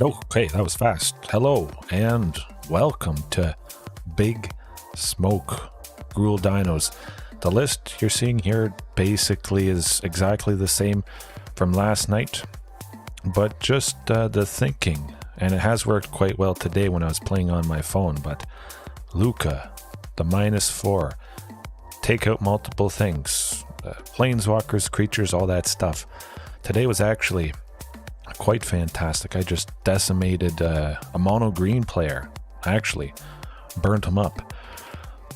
Okay, that was fast. Hello and welcome to Big Smoke Gruul Dinos. The list you're seeing here basically is exactly the same from last night, but just the thinking, and it has worked quite well today when I was playing on my phone. But Lukka, the -4, take out multiple things, planeswalkers, creatures, all that stuff. Today was actually quite fantastic. I just decimated a mono green player. I actually burnt him up.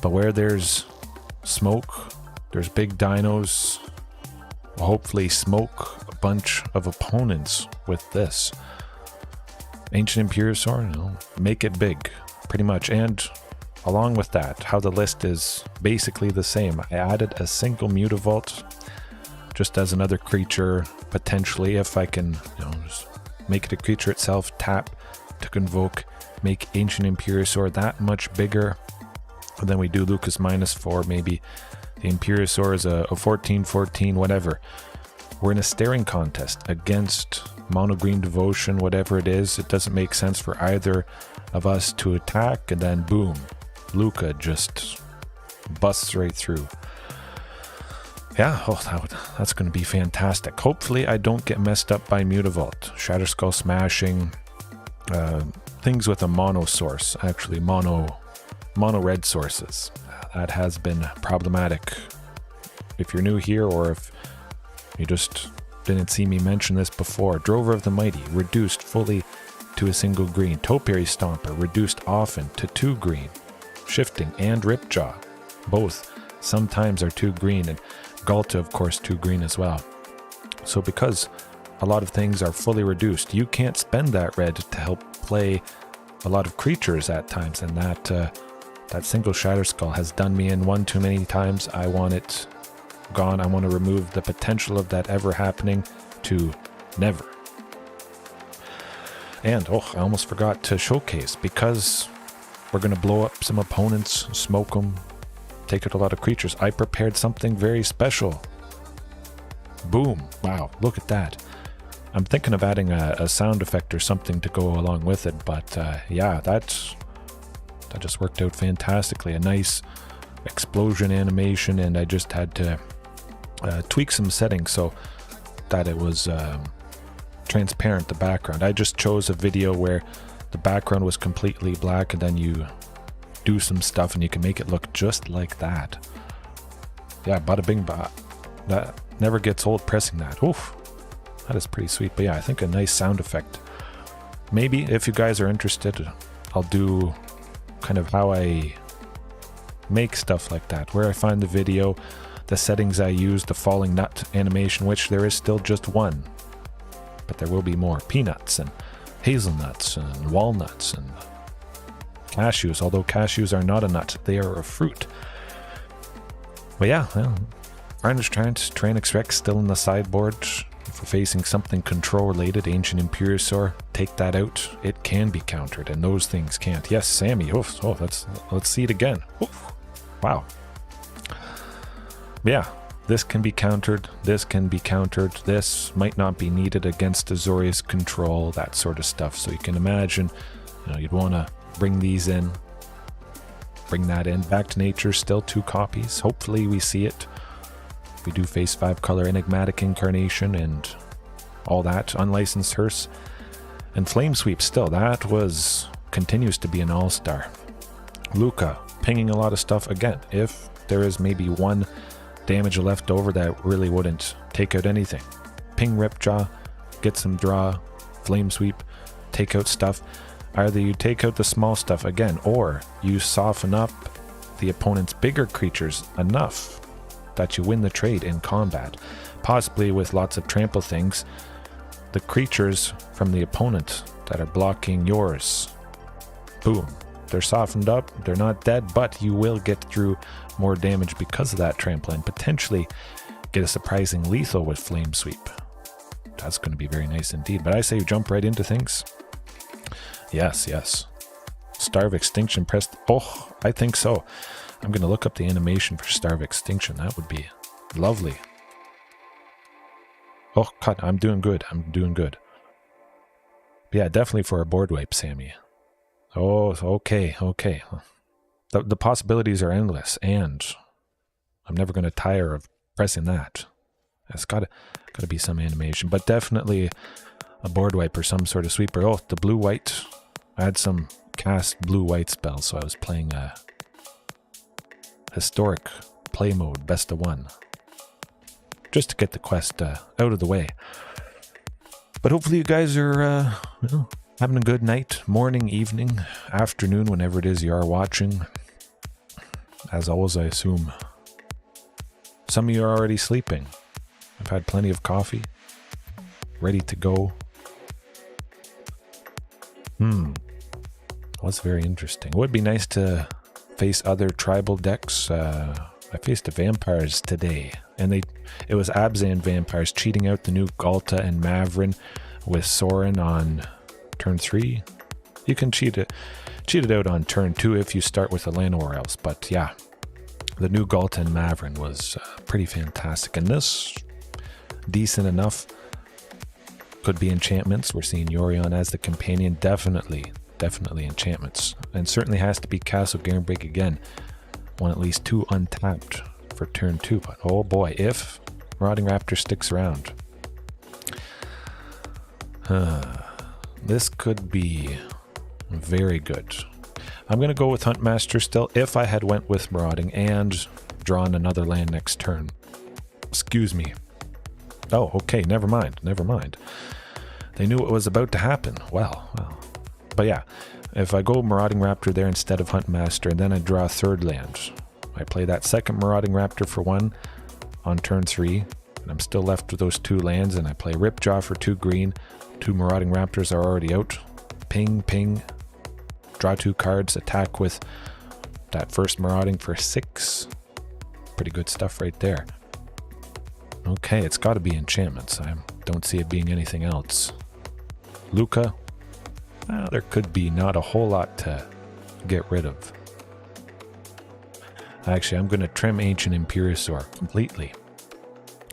But where there's smoke, there's big dinos. We'll hopefully smoke a bunch of opponents with this. Ancient Imperiosaur, make it big, pretty much. And along with that, how the list is basically the same. I added a single Mutavault just as another creature, potentially, if I can, just make it a creature itself, tap to convoke, make Ancient Imperiosaur that much bigger. And then we do Lukka's -4, maybe the Imperiosaur is a 14/14, whatever. We're in a staring contest against Mono Green Devotion, whatever it is. It doesn't make sense for either of us to attack, and then boom, Lukka just busts right through. Yeah, that's going to be fantastic. Hopefully I don't get messed up by Mutavault, Shatterskull smashing, things with a mono source, actually mono red sources. That has been problematic. If you're new here, or if you just didn't see me mention this before, Drover of the Mighty, reduced fully to a single green. Topiary Stomper, reduced often to 2 green. Shifting and Ripjaw, both sometimes are 2 green, and Ghalta, of course, 2 green as well. So because a lot of things are fully reduced, you can't spend that red to help play a lot of creatures at times, and that single Shatterskull has done me in one too many times. I want it gone. I want to remove the potential of that ever happening to never. And, I almost forgot to showcase, because we're going to blow up some opponents, smoke them, take out a lot of creatures. I prepared something very special. Boom. Wow, look at that. I'm thinking of adding a sound effect or something to go along with it, but yeah, that just worked out fantastically. A nice explosion animation, and I just had to tweak some settings so that it was transparent, the background. I just chose a video where the background was completely black, and then you do some stuff and you can make it look just like that. Yeah, bada bing ba. That never gets old pressing that. Oof, that is pretty sweet. But yeah, I think a nice sound effect. Maybe if you guys are interested, I'll do kind of how I make stuff like that, where I find the video, the settings I use, the falling nut animation, which there is still just one, but there will be more. Peanuts and hazelnuts and walnuts and cashews, although cashews are not a nut, they are a fruit. But yeah, well, Carnage Tyrannosaurus Rex still in the sideboard. If we're facing something control related, Ancient Imperiosaur, take that out. It can be countered, and those things can't. Yes, Sammy. Let's see it again. Oof. Wow. Yeah, this can be countered. This can be countered. This might not be needed against Azorius control, that sort of stuff. So you can imagine, you'd want to bring these in, bring that in. Back to Nature, still 2 copies. Hopefully we see it. We do face 5-color Enigmatic Incarnation and all that. Unlicensed Hearse and Flame Sweep still. That continues to be an all-star. Lukka, pinging a lot of stuff again. If there is maybe 1 damage left over, that really wouldn't take out anything. Ping Ripjaw, get some draw, Flame Sweep, take out stuff. Either you take out the small stuff again, or you soften up the opponent's bigger creatures enough that you win the trade in combat. Possibly with lots of trample things. The creatures from the opponent that are blocking yours, boom, they're softened up, they're not dead, but you will get through more damage because of that trample, and potentially get a surprising lethal with Flame Sweep. That's going to be very nice indeed. But I say you jump right into things. Yes. Starve Extinction pressed. Oh, I think so. I'm going to look up the animation for Starve Extinction. That would be lovely. Oh, cut. I'm doing good. Yeah, definitely for a board wipe, Sammy. Oh, okay. The possibilities are endless, and I'm never going to tire of pressing that. It's got to be some animation, but definitely a board wipe or some sort of sweeper. Oh, the blue-white. I had some cast blue-white spells, so I was playing a historic play mode, best of one, just to get the quest out of the way. But hopefully you guys are having a good night, morning, evening, afternoon, whenever it is you are watching. As always, I assume some of you are already sleeping. I've had plenty of coffee, ready to go. Was very interesting. It would be nice to face other tribal decks. I faced the vampires today, and it was Abzan vampires cheating out the new Ghalta and Mavrin with Sorin on turn 3. You can cheat it out on turn 2 if you start with a land or else. But yeah, the new Ghalta and Mavrin was pretty fantastic, and this decent enough. Could be enchantments. We're seeing Yorion as the companion. Definitely enchantments. And certainly has to be Castle Garenbrig again. One at least 2 untapped for turn 2. But oh boy, if Marauding Raptor sticks around. This could be very good. I'm going to go with Huntmaster still. If I had went with Marauding and drawn another land next turn. Excuse me. Oh, okay, never mind. They knew what was about to happen. Well. But yeah, if I go Marauding Raptor there instead of Huntmaster, and then I draw a third land, I play that second Marauding Raptor for 1 on turn 3, and I'm still left with those 2 lands, and I play Ripjaw for 2 green. 2 Marauding Raptors are already out. Ping, draw 2 cards, attack with that first Marauding for 6. Pretty good stuff right there. Okay, it's got to be enchantments. I don't see it being anything else. Lukka. Well, there could be not a whole lot to get rid of. Actually, I'm going to trim Ancient Imperiosaur completely.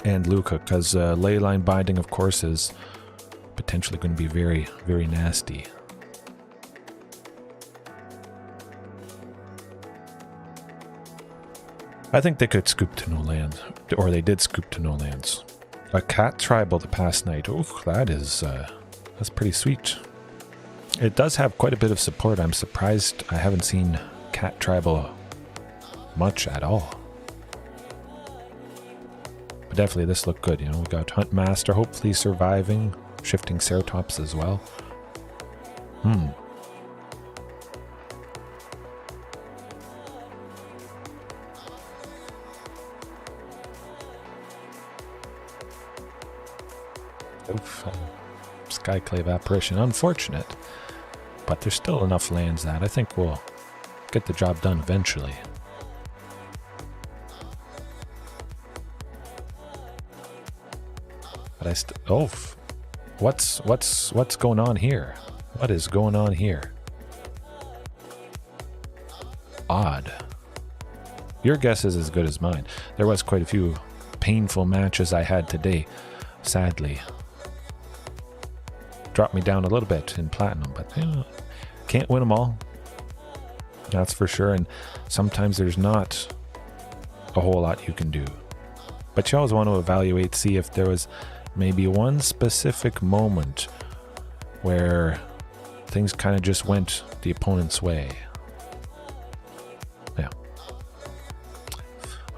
And Lukka, because Leyline Binding, of course, is potentially going to be very, very nasty. I think they could scoop to no land, or they did scoop to no lands. A cat tribal the past night. Oh, that's pretty sweet. It does have quite a bit of support. I'm surprised I haven't seen cat tribal much at all. But definitely this looked good. You know, we got Huntmaster hopefully surviving, shifting Ceratops as well. Skyclave Apparition. Unfortunate, but there's still enough lands that I think we'll get the job done eventually. But what's going on here? What is going on here? Odd. Your guess is as good as mine. There was quite a few painful matches I had today, sadly. Dropped me down a little bit in platinum, but can't win them all. That's for sure. And sometimes there's not a whole lot you can do. But you always want to evaluate, see if there was maybe one specific moment where things kind of just went the opponent's way. Yeah.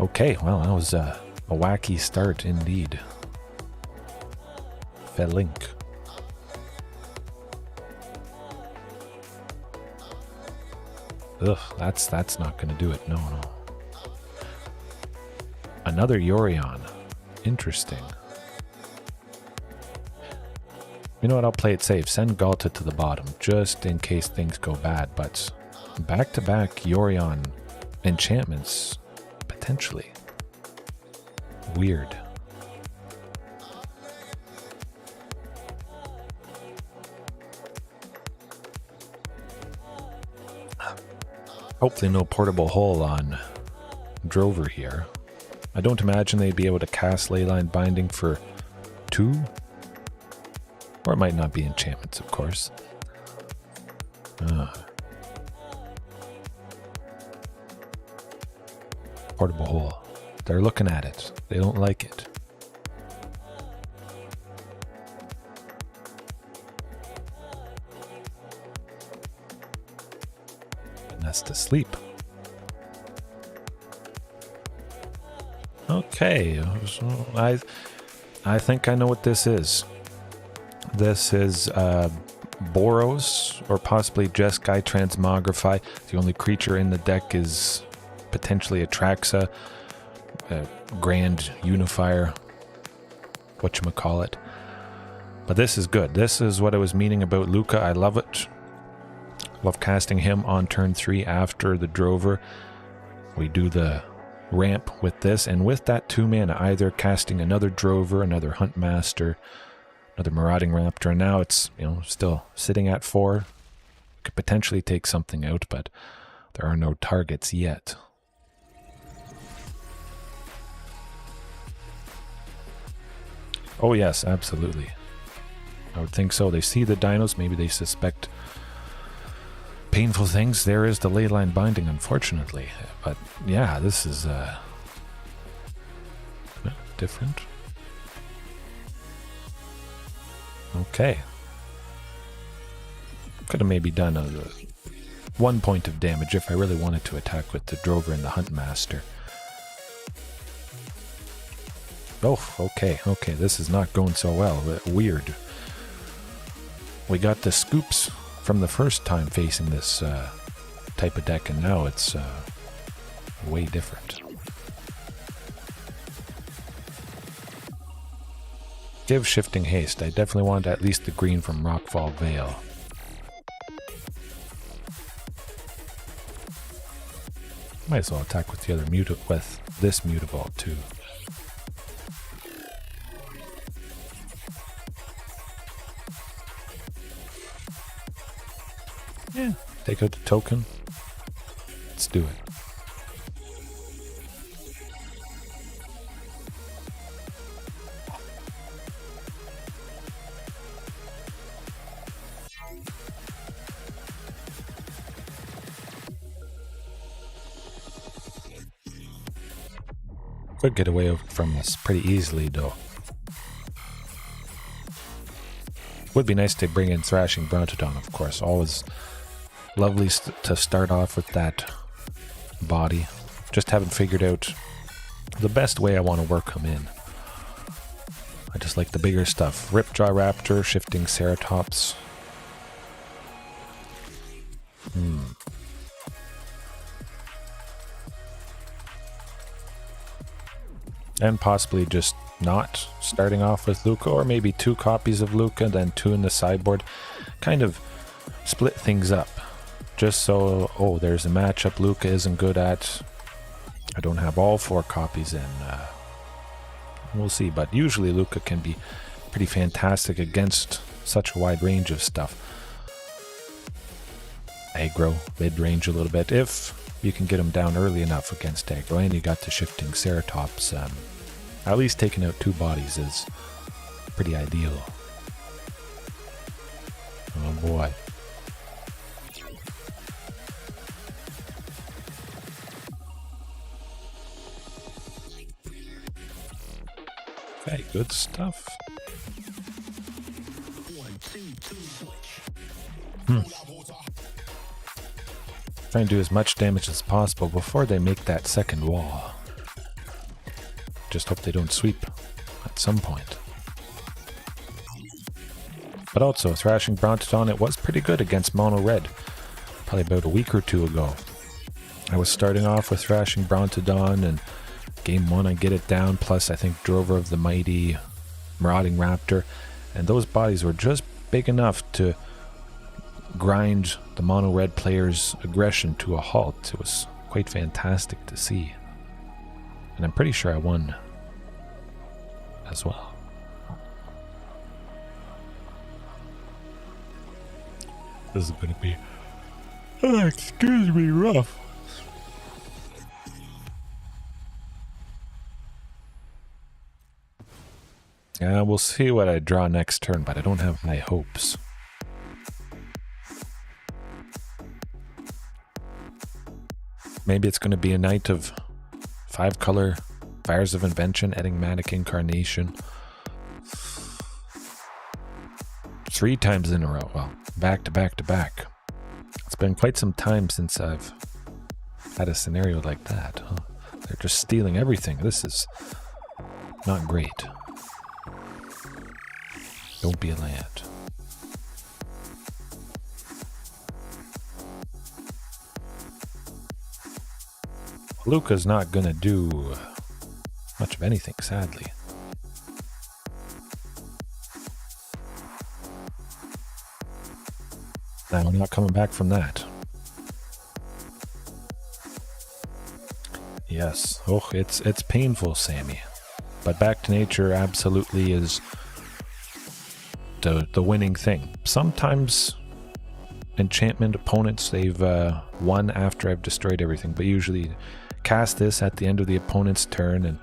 Okay, well, that was a wacky start indeed. Felink. Ugh, that's not going to do it. No. Another Yorion. Interesting. You know what? I'll play it safe. Send Ghalta to the bottom, just in case things go bad. But back-to-back Yorion enchantments, potentially. Weird. Hopefully no portable hull on Drover here. I don't imagine they'd be able to cast Leyline Binding for 2. Or it might not be enchantments, of course. Portable hole. They're looking at it. They don't like it. And that's to sleep. Okay, so I think I know what this is. This is Boros, or possibly Jeskai Transmogrify. The only creature in the deck is potentially Atraxa, Grand Unifier, whatchamacallit. But this is good. This is what I was meaning about Lukka. I love it. Love casting him on turn 3 after the Drover. We do the ramp with this, and with that 2 mana, either casting another Drover, another Huntmaster, another Marauding Raptor, and now it's, you know, still sitting at 4. Could potentially take something out, but there are no targets yet. Oh yes, absolutely. I would think so. They see the dinos, maybe they suspect painful things. There is the leyline binding, unfortunately. But yeah, this is different. Okay. Could have maybe done 1 point of damage if I really wanted to attack with the Drover and the Huntmaster. Oh, okay, this is not going so well. Weird. We got the scoops from the first time facing this type of deck, and now it's way different. Give Shifting Haste. I definitely want at least the green from Rockfall Vale. Might as well attack with the other with this mutable too. Yeah, take out the token. Let's do it. Could get away from this pretty easily, though. Would be nice to bring in Thrashing Brontodon, of course. Always lovely to start off with that body. Just haven't figured out the best way I want to work him in. I just like the bigger stuff. Ripjaw Raptor, Shifting Ceratops. And possibly just not starting off with Lukka, or maybe 2 copies of Lukka, then 2 in the sideboard. Kind of split things up. Just so, oh, there's a matchup Lukka isn't good at. I don't have all 4 copies in. We'll see, but usually Lukka can be pretty fantastic against such a wide range of stuff. Aggro, mid-range a little bit, if you can get him down early enough against aggro, and you got the Shifting Ceratops. At least taking out 2 bodies is pretty ideal. Oh boy. Okay, good stuff. Try and do as much damage as possible before they make that second wall. Just hope they don't sweep at some point. But also, Thrashing Brontodon, it was pretty good against Mono Red. Probably about a week or 2 ago. I was starting off with Thrashing Brontodon, and game 1 I get it down, plus I think Drover of the Mighty, Marauding Raptor, and those bodies were just big enough to grind the Mono Red player's aggression to a halt. It was quite fantastic to see. And I'm pretty sure I won as well. This is going to be, excuse me, rough. We'll see what I draw next turn, but I don't have high hopes. Maybe it's going to be a night of 5-color Fires of Invention, Enigmatic Incarnation. 3 times in a row. Well, back to back to back. It's been quite some time since I've had a scenario like that. Huh? They're just stealing everything. This is not great. Don't be a land. Lukka's not gonna do much of anything, sadly. Now, I'm not coming back from that. Yes. Oh, it's painful, Sammy. But back to nature absolutely is the winning thing. Sometimes enchantment opponents, they've won after I've destroyed everything, but usually cast this at the end of the opponent's turn, and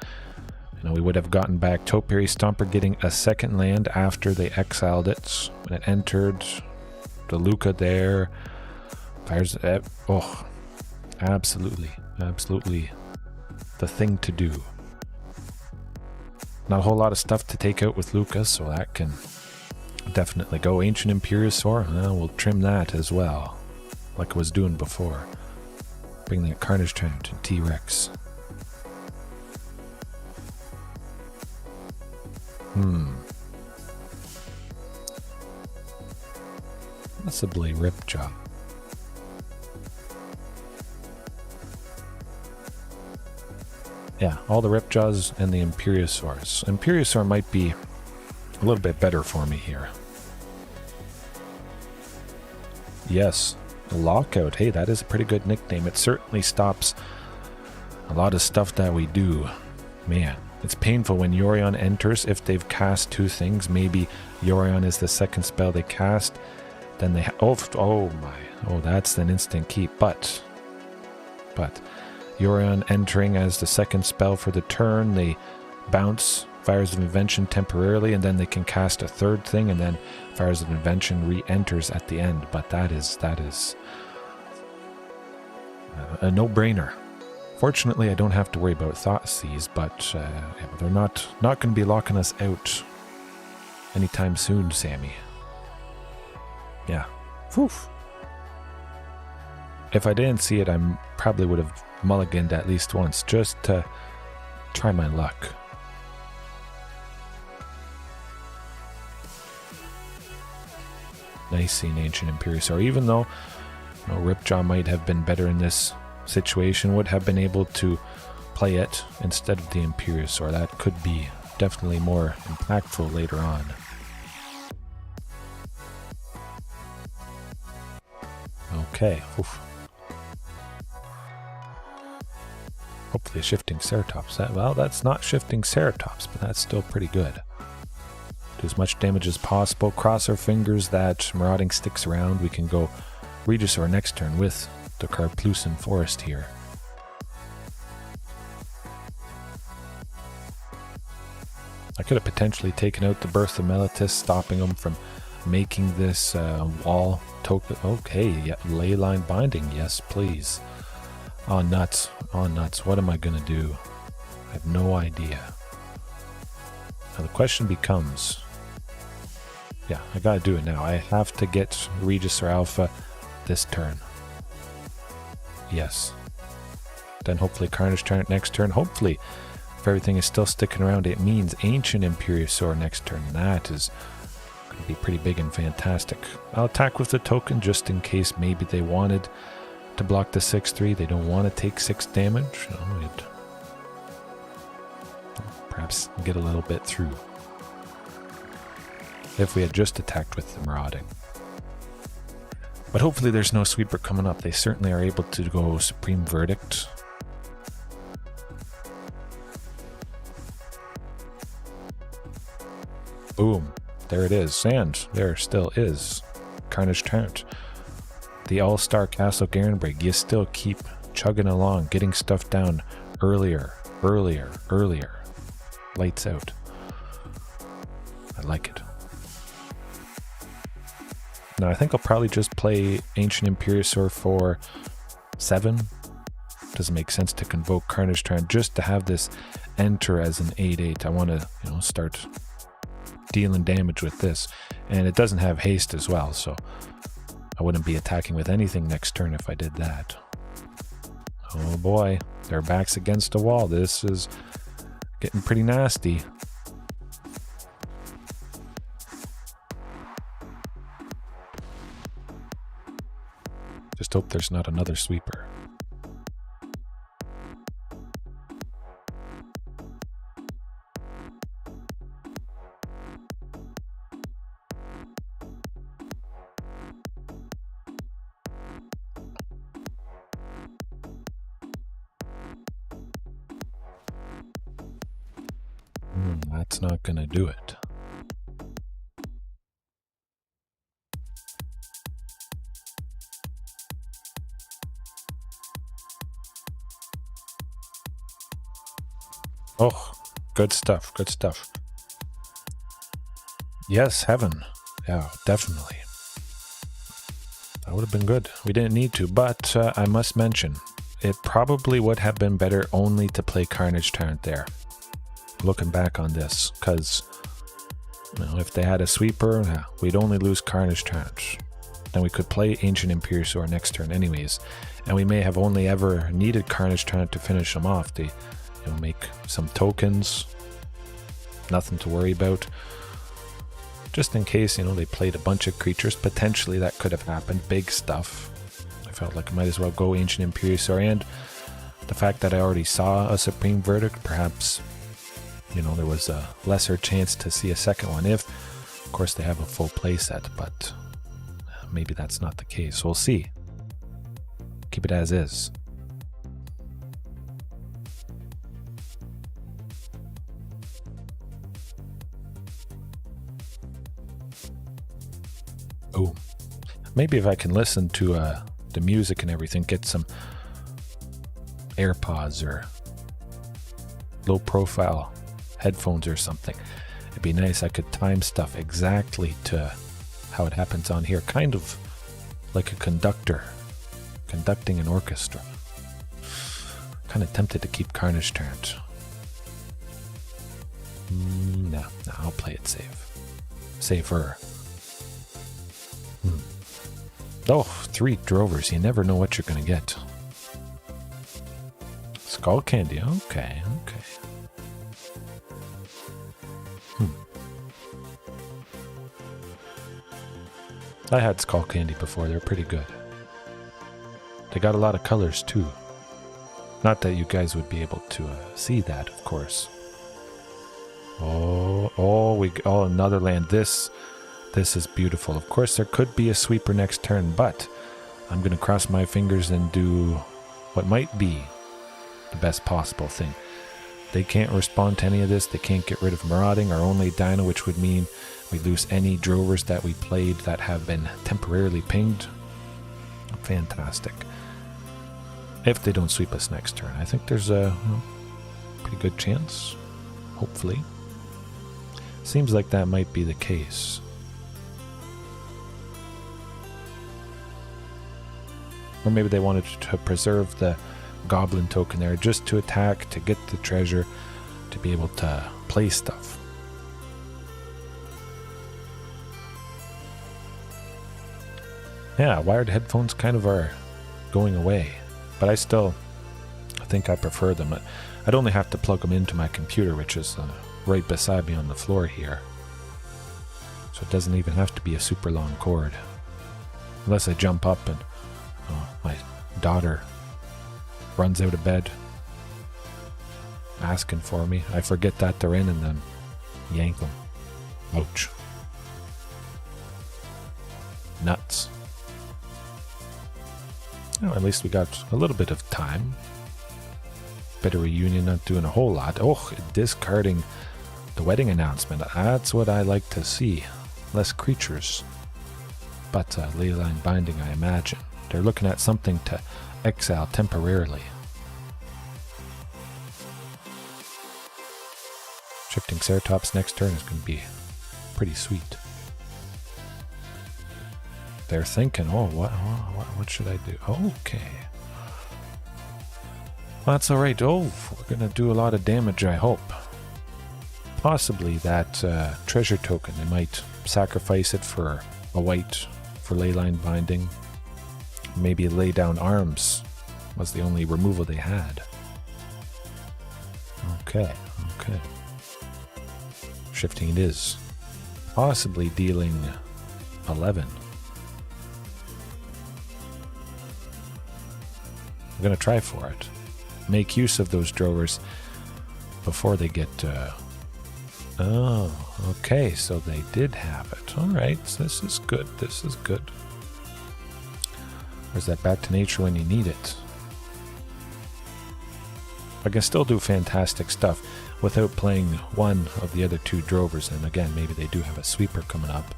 we would have gotten back Topiary Stomper getting a second land after they exiled it when it entered. The Lukka there. Fires. Oh, absolutely the thing to do. Not a whole lot of stuff to take out with Lukka, so that can definitely go. Ancient Imperiosaur, we'll trim that as well, like I was doing before. Bring that Carnage Tyrant to T-Rex. Possibly Ripjaw. Yeah, all the Ripjaws and the Imperiosaurs. Imperiosaur might be a little bit better for me here. Yes, Lockout. Hey, that is a pretty good nickname. It certainly stops a lot of stuff that we do. Man, it's painful when Yorion enters. If they've cast 2 things, maybe Yorion is the second spell they cast. Then they oh my, that's an instant keep. But Yorion entering as the second spell for the turn, they bounce Fires of Invention temporarily, and then they can cast a 3rd thing, and then Fires of Invention re-enters at the end. But that is a no-brainer. Fortunately, I don't have to worry about Thoughtseize, but they're not going to be locking us out anytime soon, Sammy. Yeah. Whew. If I didn't see it, I probably would have mulliganed at least once, just to try my luck. Nice seeing Ancient Imperiosaur. Even though Ripjaw might have been better in this situation, would have been able to play it instead of the Imperiosaur. That could be definitely more impactful later on. Okay. Oof. Hopefully a shifting Ceratops. Well, that's not shifting Ceratops, but that's still pretty good. Do as much damage as possible. Cross our fingers that Marauding sticks around. We can go Regisaur next turn with the Karplusan Forest here. I could have potentially taken out the Birth of Meletis, stopping them from making this wall token. Okay, yeah, Leyline Binding, yes please. Oh nuts, what am I gonna do? I have no idea. Now the question becomes, yeah, I gotta do it now. I have to get Regisaur Alpha this turn. Yes. Then hopefully Carnage Tyrant next turn. Hopefully, if everything is still sticking around, it means Ancient Imperiosaur next turn. That is going to be pretty big and fantastic. I'll attack with the token just in case maybe they wanted to block the 6-3. They don't want to take 6 damage. We'd perhaps get a little bit through if we had just attacked with the Marauding. But hopefully there's no sweeper coming up. They certainly are able to go Supreme Verdict. Boom. There it is. And there still is Carnage Tyrant. The All-Star Castle Garenbrig. You still keep chugging along, getting stuff down earlier. Lights out. I like it. Now I think I'll probably just play Ancient Imperiosaur for 7. Doesn't make sense to convoke Carnage Tyrant just to have this enter as an 8/8. I want to, start dealing damage with this. And it doesn't have haste as well, so I wouldn't be attacking with anything next turn if I did that. Oh boy, their back's against the wall. This is getting pretty nasty. Just hope there's not another sweeper. That's not gonna do it. Oh, good stuff, good stuff. Yes, heaven. Yeah, definitely. That would have been good. We didn't need to, but I must mention, it probably would have been better only to play Carnage Tyrant there. Looking back on this, because if they had a sweeper, we'd only lose Carnage Tyrant. Then we could play Ancient Imperiosaur next turn anyways, and we may have only ever needed Carnage Tyrant to finish them off. They make some tokens, nothing to worry about. Just in case, they played a bunch of creatures, potentially that could have happened. Big stuff. I felt like I might as well go Ancient Imperiosaur, and the fact that I already saw a Supreme Verdict, perhaps there was a lesser chance to see a second one if, of course, they have a full playset, but maybe that's not the case. We'll see. Keep it as is. Oh, maybe if I can listen to the music and everything, get some AirPods or low profile headphones or something. It'd be nice. I could time stuff exactly to how it happens on here. Kind of like a conductor conducting an orchestra. Kind of tempted to keep Carnage Tyrant. No, I'll play it safe. Safer. Oh, 3 drovers. You never know what you're going to get. Skull Candy. Okay. I had Skull Candy before. They're pretty good. They got a lot of colors too. Not that you guys would be able to see that, of course. Oh, another land. This is beautiful. Of course, there could be a sweeper next turn, but I'm going to cross my fingers and do what might be the best possible thing. They can't respond to any of this. They can't get rid of Marauding, our only dino, which would mean we lose any drovers that we played that have been temporarily pinged. Fantastic. If they don't sweep us next turn, I think there's a pretty good chance. Hopefully. Seems like that might be the case. Or maybe they wanted to preserve the goblin token there just to attack, to get the treasure, to be able to play stuff. Yeah, wired headphones kind of are going away, but I think I prefer them. I'd only have to plug them into my computer, which is right beside me on the floor here. So it doesn't even have to be a super long cord. Unless I jump up and my daughter runs out of bed asking for me. I forget that they're in and then yank them. Ouch. Nuts. Well, at least we got a little bit of time. Bit of reunion, not doing a whole lot. Oh, discarding the wedding announcement. That's what I like to see. Less creatures. But Leyline Binding, I imagine. They're looking at something to exile temporarily. Shifting Ceratops next turn is going to be pretty sweet. They're thinking, oh, what should I do? Okay. That's alright. Oh, we're going to do a lot of damage, I hope. Possibly that treasure token. They might sacrifice it for a white for leyline binding. Maybe lay down arms was the only removal they had. Okay. Shifting it is. Possibly dealing 11. I'm going to try for it. Make use of those drovers before they get... Oh, okay, so they did have it. Alright, so this is good. This is good. Where's that back to nature when you need it? I can still do fantastic stuff without playing one of the other two drovers. And again, maybe they do have a sweeper coming up.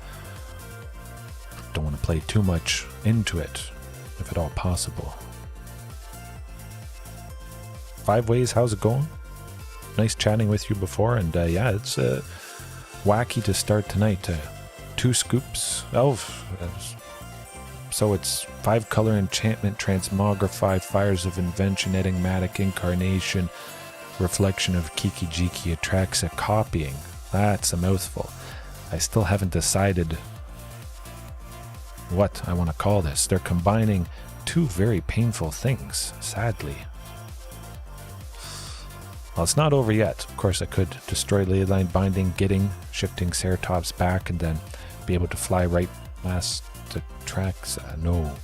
Don't want to play too much into it, if at all possible. 5 ways, how's it going? Nice chatting with you before, and yeah, it's wacky to start tonight. 2 scoops. Oh, so it's 5 color enchantment, transmogrify, fires of invention, enigmatic incarnation, reflection of Kiki Jiki Atraxa, copying. That's a mouthful. I still haven't decided what I want to call this. They're combining 2 very painful things, sadly. Well, it's not over yet. Of course, I could destroy leyline binding, shifting Ceratops back, and then be able to fly right past the tracks. No,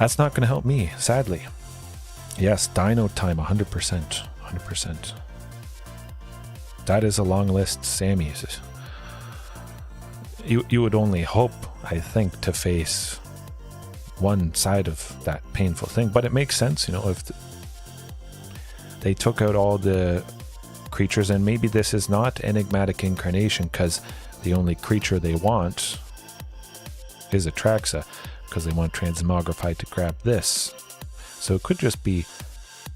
that's not going to help me, sadly. Yes, Dino time, 100%. That is a long list, Sammy. You would only hope, I think, to face one side of that painful thing, but it makes sense, if they took out all the creatures, and maybe this is not enigmatic incarnation because the only creature they want is Atraxa, because they want transmogrify to grab this. So it could just be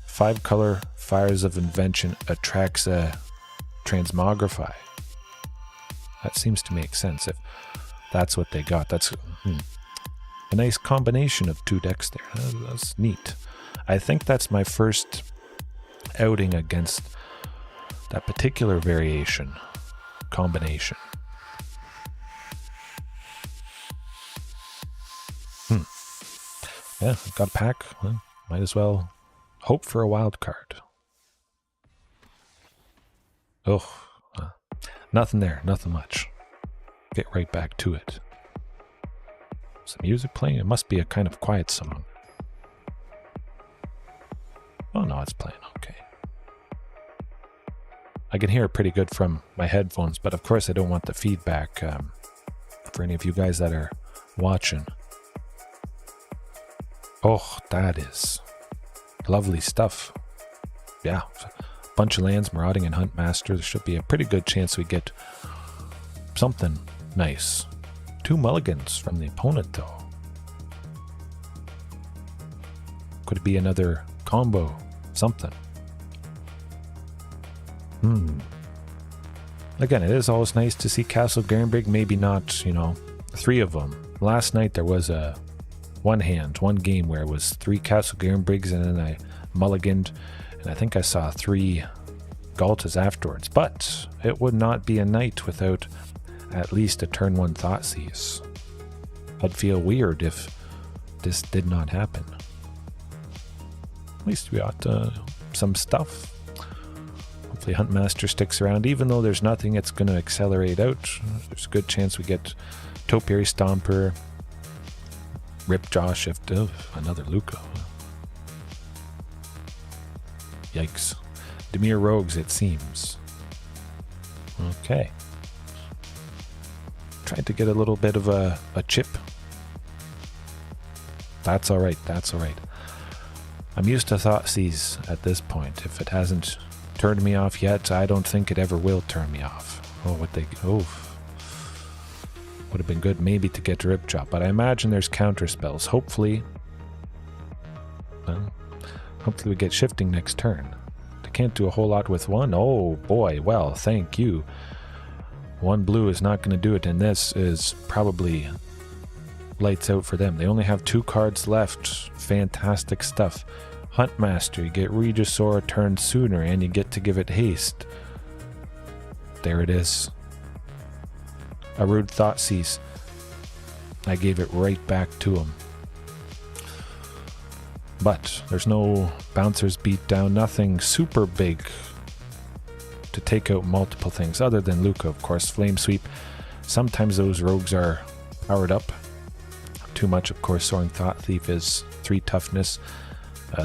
5 color fires of invention, Atraxa, transmogrify. That seems to make sense if that's what they got. That's a nice combination of 2 decks there. That's neat. I think that's my first outing against that particular variation combination. Yeah, got a pack. Well, might as well hope for a wild card. Oh, nothing there, nothing much. Get right back to it. Some music playing? It must be a kind of quiet song. Oh no, it's playing. Okay. I can hear it pretty good from my headphones, but of course I don't want the feedback for any of you guys that are watching. Oh, that is lovely stuff. Yeah, a bunch of lands, Marauding and Huntmaster. There should be a pretty good chance we get something nice. 2 mulligans from the opponent, though. Could it be another combo? Something. Again, it is always nice to see Castle Garenbrig. Maybe not, 3 of them. Last night there was one game where it was 3 Castle Garenbrigs, and then I mulliganed, and I think I saw 3 Ghaltas afterwards. But it would not be a night without at least a turn 1 Thoughtseize. I'd feel weird if this did not happen. At least we got some stuff. Hopefully Huntmaster sticks around. Even though there's nothing it's going to accelerate out, there's a good chance we get Topiary Stomper, Ripjaw Shift, another Lukka. Yikes. Dimir Rogues, it seems. Okay. Tried to get a little bit of a chip. That's alright, that's alright. I'm used to Thoughtseize at this point. If it hasn't turned me off yet, I don't think it ever will turn me off. Would have been good maybe to get Ripjaw, but I imagine there's counter spells. Hopefully we get shifting next turn to can't do a whole lot with one. Oh boy, well, thank you. One blue is not going to do it, and this is probably lights out for them. They only have 2 cards left. Fantastic stuff. Huntmaster, you get Regisaur turn sooner, and you get to give it haste. There it is. A rude Thoughtseize. I gave it right back to him. But there's no bouncers beat down, nothing super big to take out multiple things other than Lukka, of course. Flame Sweep. Sometimes those rogues are powered up. Too much, of course. Soaring Thought Thief is 3 toughness.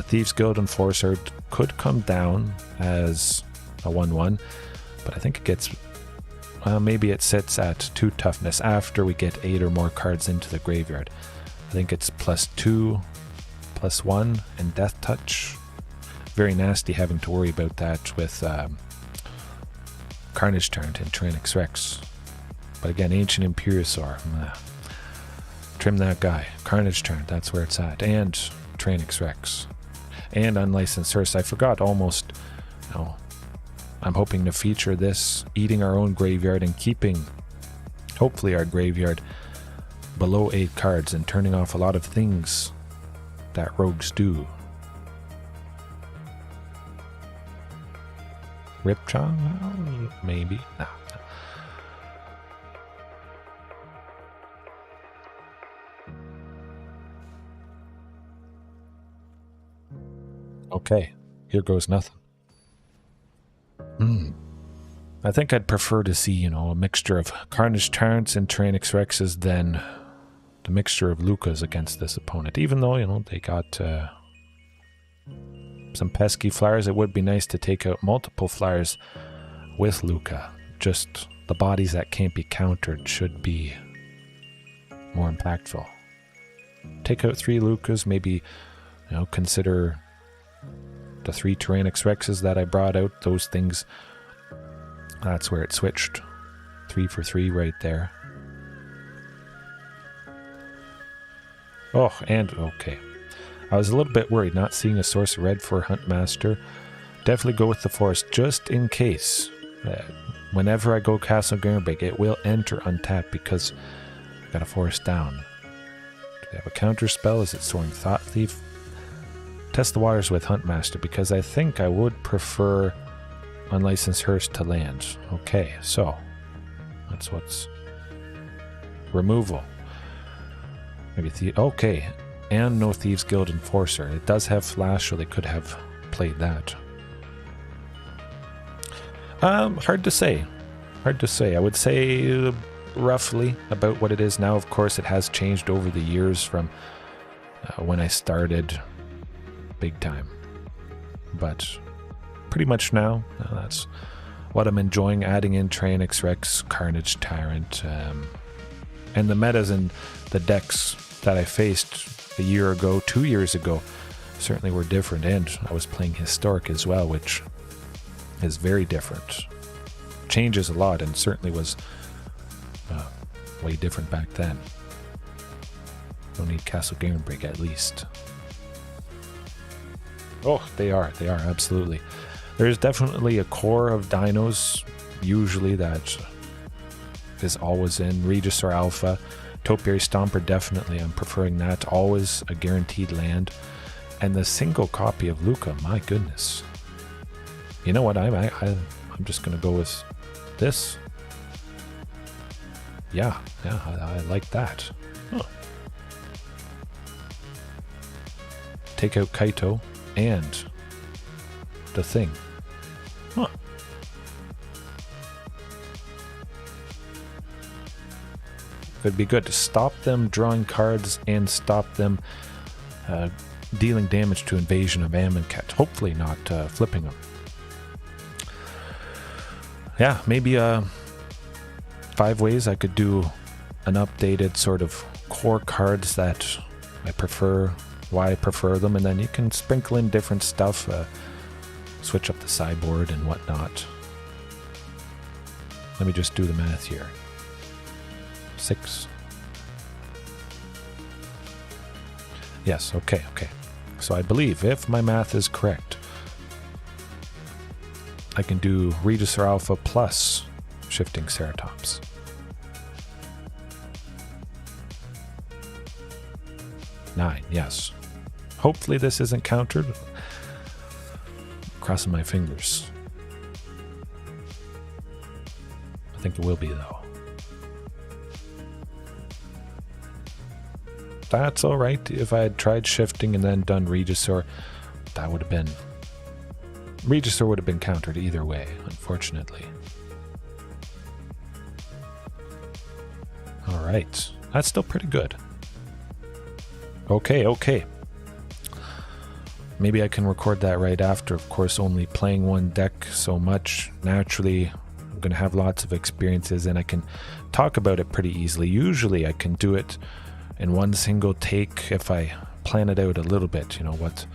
Thieves Guild Enforcer could come down as a 1/1, but I think it gets... maybe it sits at 2 toughness after we get 8 or more cards into the graveyard. I think it's +2, +1, and Death Touch. Very nasty having to worry about that with Carnage Tyrant and Tyrannosaurus Rex. But again, Ancient Imperiosaur. Trim that guy. Carnage Tyrant, that's where it's at. And Tyrannosaurus Rex. And Unlicensed Hearse. I forgot almost. No. I'm hoping to feature this, eating our own graveyard and keeping, hopefully, our graveyard below 8 cards and turning off a lot of things that rogues do. Ripjaw? Well, maybe. No. Okay, here goes nothing. I think I'd prefer to see, a mixture of Carnage Tyrants and Tyrannosaurus Rexes than the mixture of Lukkas against this opponent. Even though, they got some pesky flyers, it would be nice to take out multiple flyers with Lukka. Just the bodies that can't be countered should be more impactful. Take out 3 Lukkas, maybe, consider the 3 Tyrannosaurus Rexes that I brought out. Those things, that's where it switched. 3 for 3 right there. Oh, and okay. I was a little bit worried not seeing a source of red for Huntmaster. Definitely go with the forest just in case. Whenever I go Castle Garnbig, it will enter untapped because I got a forest down. Do they have a counter spell? Is it Soaring Thought Thief? Test the waters with Huntmaster because I think I would prefer Unlicensed Hearse to land. Okay, so that's what's removal. Maybe okay, and no Thieves Guild Enforcer. It does have flash, so they could have played that. Hard to say. Hard to say. I would say roughly about what it is now. Of course, it has changed over the years from when I started big time. But pretty much now, that's what I'm enjoying, adding in Tyrannosaurus Rex, Carnage Tyrant, and the metas and the decks that I faced a year ago, 2 years ago, certainly were different. And I was playing Historic as well, which is very different. Changes a lot and certainly was way different back then. Don't need Castle Garnbrig at least. Oh, they are, absolutely. There's definitely a core of dinos, usually, that is always in. Regisaur Alpha, Topiary Stomper, definitely. I'm preferring that. Always a guaranteed land. And the single copy of Lukka, my goodness. You know what, I'm just going to go with this. Yeah, I like that. Huh. Take out Kaito and the thing. Huh. Could be good to stop them drawing cards and stop them dealing damage to Invasion of Amonkhet. Hopefully not flipping them. Yeah, maybe 5 ways I could do an updated sort of core cards that I prefer, why I prefer them, and then you can sprinkle in different stuff, switch up the sideboard and whatnot. Let me just do the math here. 6. Yes, okay. So I believe, if my math is correct, I can do Regisaur Alpha plus Shifting Ceratops. Nine, yes. Hopefully this isn't countered. Crossing my fingers. I think it will be, though. That's alright. If I had tried shifting and then done Regisaur, that would have been... Regisaur would have been countered either way, unfortunately. Alright. That's still pretty good. Okay. Maybe I can record that right after. Of course, only playing one deck so much. Naturally, I'm going to have lots of experiences and I can talk about it pretty easily. Usually I can do it in one single take if I plan it out a little bit. You know, what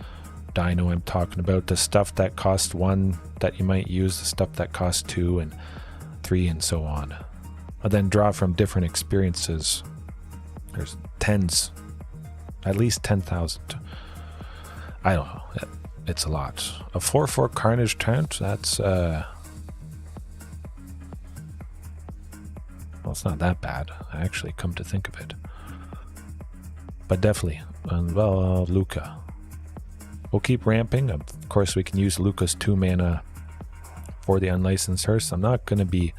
dino I'm talking about. The stuff that costs 1 that you might use. The stuff that costs 2 and 3 and so on. I then draw from different experiences. There's tens. At least 10,000. I don't know. It's a lot. A 4/4 Carnage Taunt, that's well, it's not that bad, actually, come to think of it. But definitely, well, Lukka. We'll keep ramping. Of course, we can use Lukka's 2 mana for the Unlicensed Hearse. I'm not going to be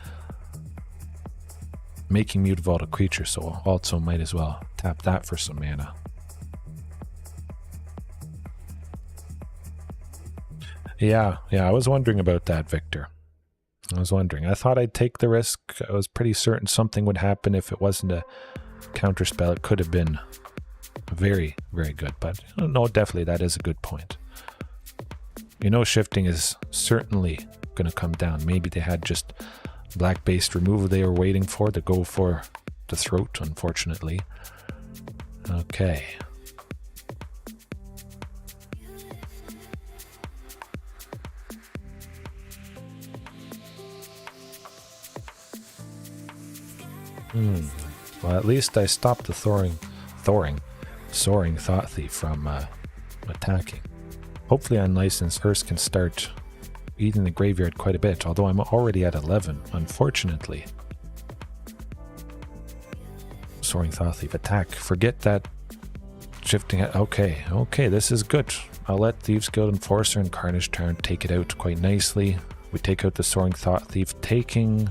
making Mutavault a creature, so also might as well tap that for some mana. Yeah, I was wondering about that, Victor. I was wondering. I thought I'd take the risk. I was pretty certain something would happen. If it wasn't a counterspell, it could have been very, very good. But no, definitely that is a good point. You know, shifting is certainly going to come down. Maybe they had just black-based removal they were waiting for to go for the throat, unfortunately. Okay. Well, at least I stopped the Soaring Thought Thief from attacking. Hopefully Unlicensed Hearse can start eating the graveyard quite a bit, although I'm already at 11, unfortunately. Soaring Thought Thief, attack. Forget that shifting. Okay, this is good. I'll let Thieves Guild Enforcer and Carnage Taunt take it out quite nicely. We take out the Soaring Thought Thief, taking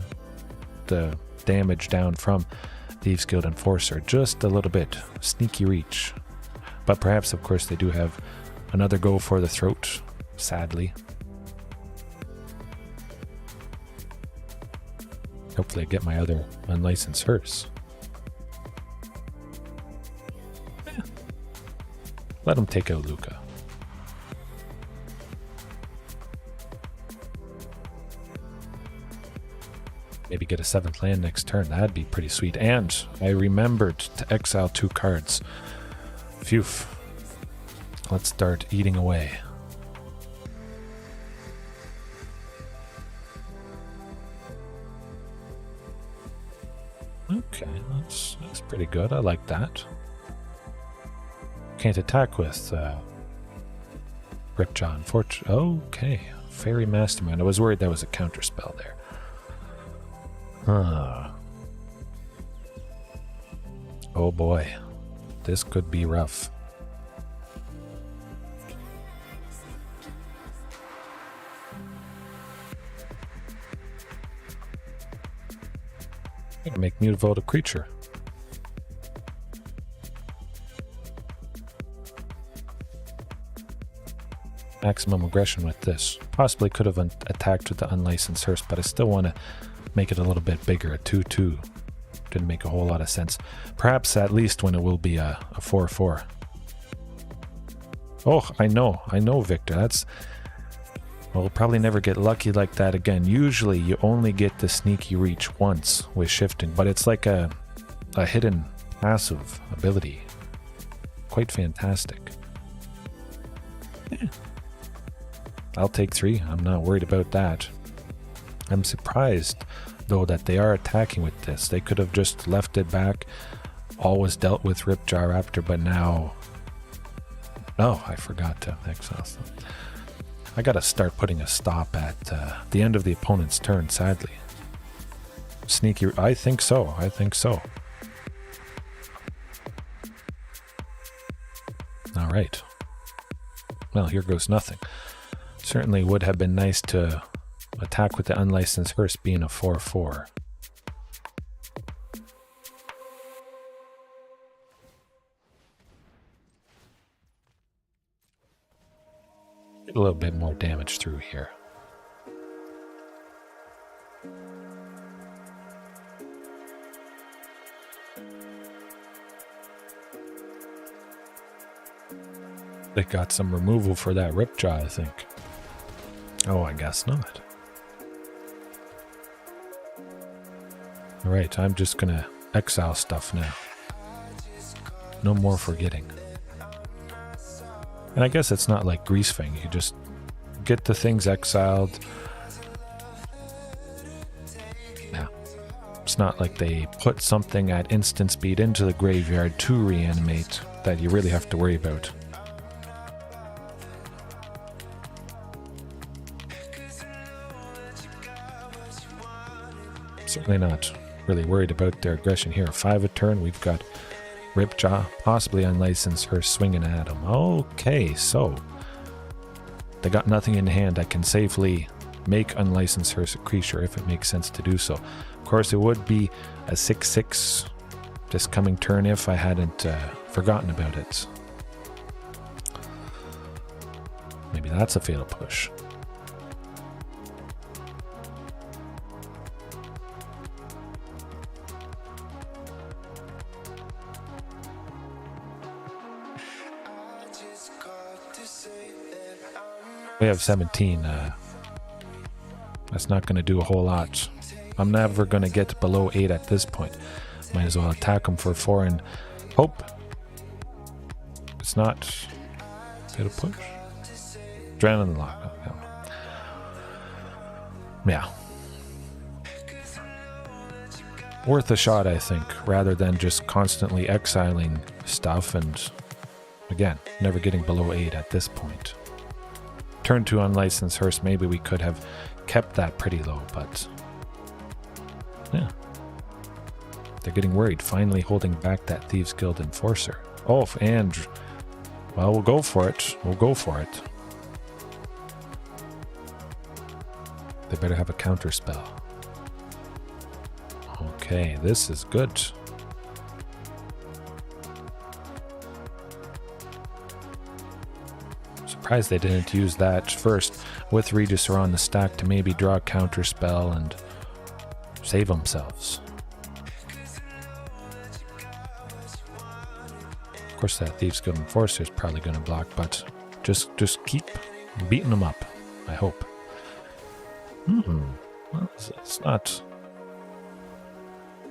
the damage down from Thieves Guild Enforcer just a little bit. Sneaky reach. But perhaps, of course, they do have another go for the throat, sadly. Hopefully I get my other Unlicensed Hearse. Yeah. Let him take out Lukka. Maybe get a 7th land next turn. That'd be pretty sweet. And I remembered to exile 2 cards. Phew. Let's start eating away. Okay, that's pretty good. I like that. Can't attack with Ripjaw, unfortunately. Okay, Fairy Mastermind. I was worried that was a counterspell there. Oh boy, this could be rough. Gotta make Mutavault a creature. Maximum aggression with this. Possibly could have attacked with the Unlicensed Hearse, but I still want to make it a little bit bigger. A 2/2 didn't make a whole lot of sense. Perhaps at least when it will be a 4/4. Oh, I know, Victor. That's... Well, we'll probably never get lucky like that again. Usually you only get the sneaky reach once with shifting, but it's like a hidden passive ability. Quite fantastic. Yeah. I'll take 3. I'm not worried about that. I'm surprised, though, that they are attacking with this. They could have just left it back, always dealt with Ripjaw Raptor, but now... Oh, I forgot to exile them. I gotta start putting a stop at the end of the opponent's turn, sadly. Sneaky, I think so, I think so. Alright. Well, here goes nothing. Certainly would have been nice to attack with the unlicensed hearse being a 4/4. Get a little bit more damage through here. They got some removal for that Ripjaw, I think. Oh, I guess not. Alright, I'm just gonna exile stuff now. No more forgetting. And I guess it's not like Greasefang. You just get the things exiled. Yeah. It's not like they put something at instant speed into the graveyard to reanimate that you really have to worry about. Certainly not really worried about their aggression here. 5 a turn, we've got Ripjaw, possibly unlicensed her swinging at him. Okay, so they got nothing in hand. I can safely make unlicensed her creature if it makes sense to do so. Of course, it would be a 6/6 this coming turn if I hadn't forgotten about it. Maybe that's a fatal push. We have 17. That's not going to do a whole lot. I'm never going to get below 8 at this point. Might as well attack him for 4 and hope it's not fatal push. Adrenaline lock. Yeah. Worth a shot, I think, rather than just constantly exiling stuff and, again, never getting below 8 at this point. Turn to unlicensed hearse, maybe we could have kept that pretty low, but yeah. They're getting worried, finally holding back that Thieves Guild Enforcer. Oh, and, well, we'll go for it. We'll go for it. They better have a counter spell. Okay, this is good. Surprised they didn't use that first with Regis on the stack to maybe draw a counter spell and save themselves. Of course, that Thieves Guild Enforcer is probably going to block, but just keep beating them up, I hope. Well, it's not...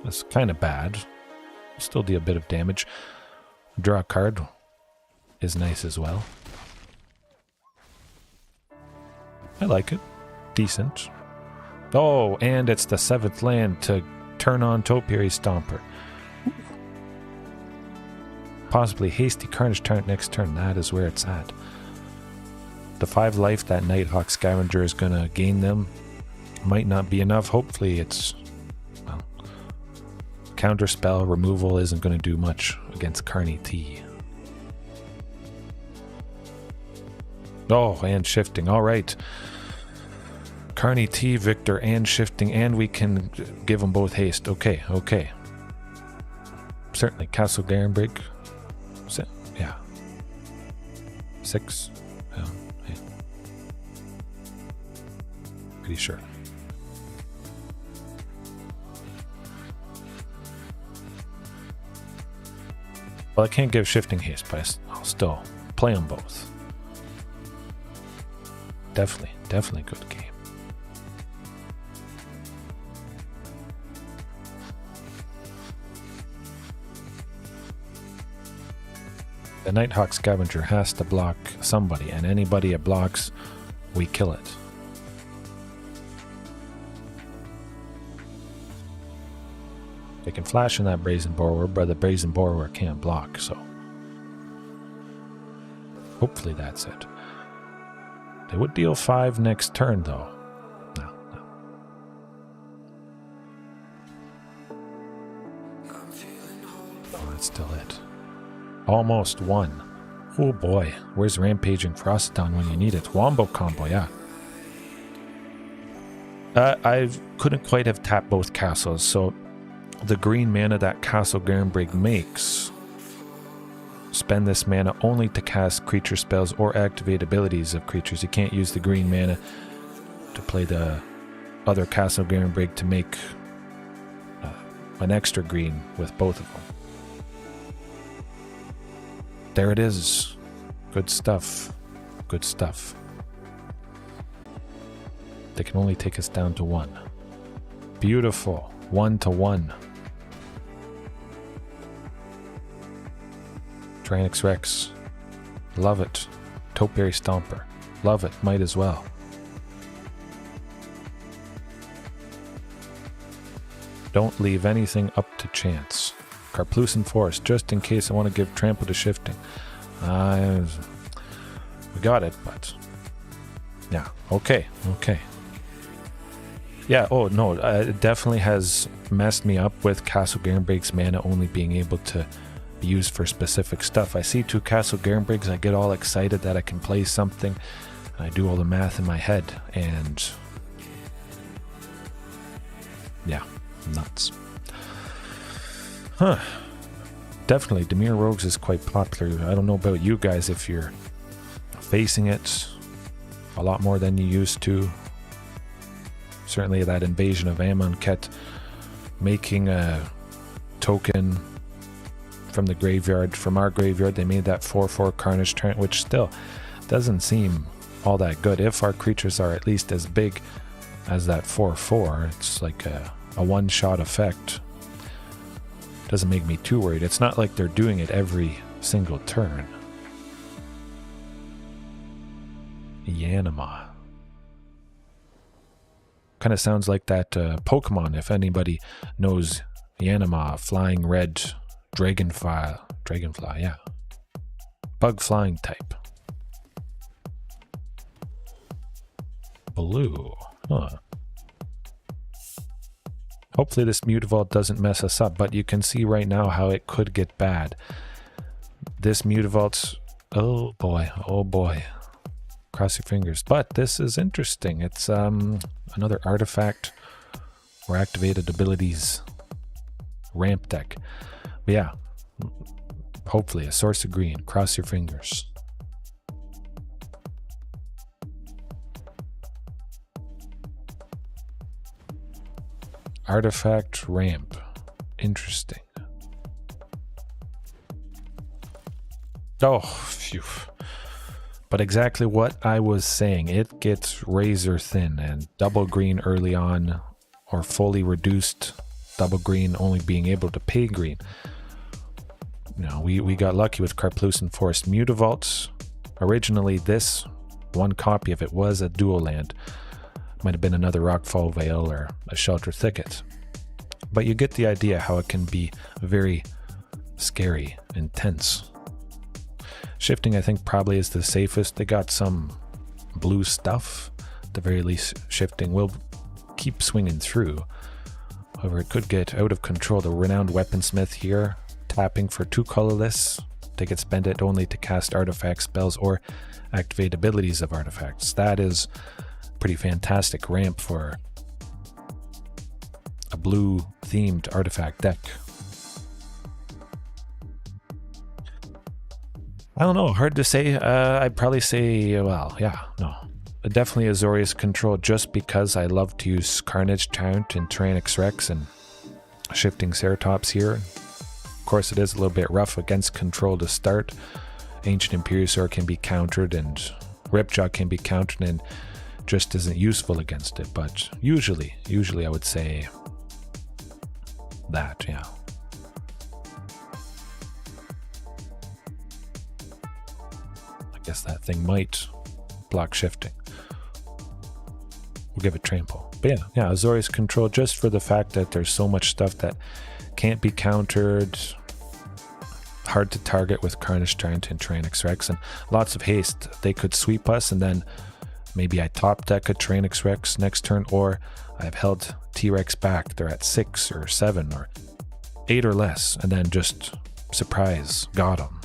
That's kind of bad. Still do a bit of damage. Draw a card is nice as well. I like it. Decent. Oh, and it's the 7th land to turn on Topiary Stomper. Possibly Hasty Carnage turn next turn. That is where it's at. The 5 life that Nighthawk Scavenger is going to gain them might not be enough. Hopefully it's... Well, counter spell removal isn't going to do much against Carney T. Oh, and shifting. All right. Carney T, Victor, and shifting, and we can give them both haste. Okay, okay. Certainly. Castle Garenbrig. Yeah. 6. Yeah. Pretty sure. Well, I can't give shifting haste, but I'll still play them both. Definitely good game. The Nighthawk Scavenger has to block somebody, and anybody it blocks, we kill it. They can flash in that Brazen Borrower, but the Brazen Borrower can't block, so hopefully that's it. It would deal 5 next turn, though. No. Oh, that's still it. Almost 1. Oh boy, where's Rampaging Frostodon when you need it? Wombo combo, yeah. I couldn't quite have tapped both castles, so the green mana that Castle Garenbrig makes, spend this mana only to cast creature spells or activate abilities of creatures. You can't use the green mana to play the other Castle Garenbrig to make an extra green with both of them. There it is. Good stuff. Good stuff. They can only take us down to 1. Beautiful. 1-1. Tyrannosaurus Rex. Love it. Topiary Stomper. Love it. Might as well. Don't leave anything up to chance. Karplusan Forest, just in case I want to give Trample to Shifting. We got it, but... yeah, okay. Yeah, oh no, it definitely has messed me up with Castle Garenbrig's mana only being able to be used for specific stuff. I see 2 Castle Garenbrigs, I get all excited that I can play something, and I do all the math in my head, and yeah, nuts. Huh. Definitely, Dimir Rogues is quite popular. I don't know about you guys if you're facing it a lot more than you used to. Certainly that invasion of Amonkhet, making a token from the graveyard, from our graveyard, they made that 4/4 Carnage Torrent, which still doesn't seem all that good. If our creatures are at least as big as that 4/4, it's like a one-shot effect. Doesn't make me too worried. It's not like they're doing it every single turn. Yanima. Kind of sounds like that Pokemon, if anybody knows Yanima, flying red dragonfly, yeah. Bug flying type. Blue, huh. Hopefully this Mutavault doesn't mess us up, but you can see right now how it could get bad. This Mutavault's, oh boy. Cross your fingers. But this is interesting. It's another artifact or activated abilities ramp deck. But yeah, hopefully a source of green. Cross your fingers. Artifact ramp. Interesting. Oh, phew. But exactly what I was saying, it gets razor thin, and double green early on, or fully reduced double green only being able to pay green. You know, we got lucky with Karplusan Forest. Mutavaults, originally this one copy of it was a dual land. Might have been another Rockfall Vale or a Shelter Thicket. But you get the idea how it can be very scary, intense. Shifting, I think, probably is the safest. They got some blue stuff. At the very least, Shifting will keep swinging through. However, it could get out of control. The Renowned Weaponsmith here, tapping for 2 colorless. They could spend it only to cast artifact spells or activate abilities of artifacts. That is pretty fantastic ramp for a blue-themed artifact deck. I don't know, hard to say. I'd probably say, well, yeah, no. Definitely Azorius Control, just because I love to use Carnage Taunt and Tyrannosaurus Rex and Shifting Ceratops here. Of course, it is a little bit rough against control to start. Ancient Imperiosaur can be countered, and Ripjaw can be countered, and just isn't useful against it. But usually I would say that, yeah. Guess that thing might block Shifting. We'll give it Trample. But yeah, Azorius Control, just for the fact that there's so much stuff that can't be countered, hard to target with Carnage Tyrant and Tyrannosaurus Rex, and lots of haste. They could sweep us and then Maybe I top deck a Tyrannosaurus Rex next turn, or I've held T-Rex back. They're at 6 or 7 or 8 or less, and then just surprise, got them.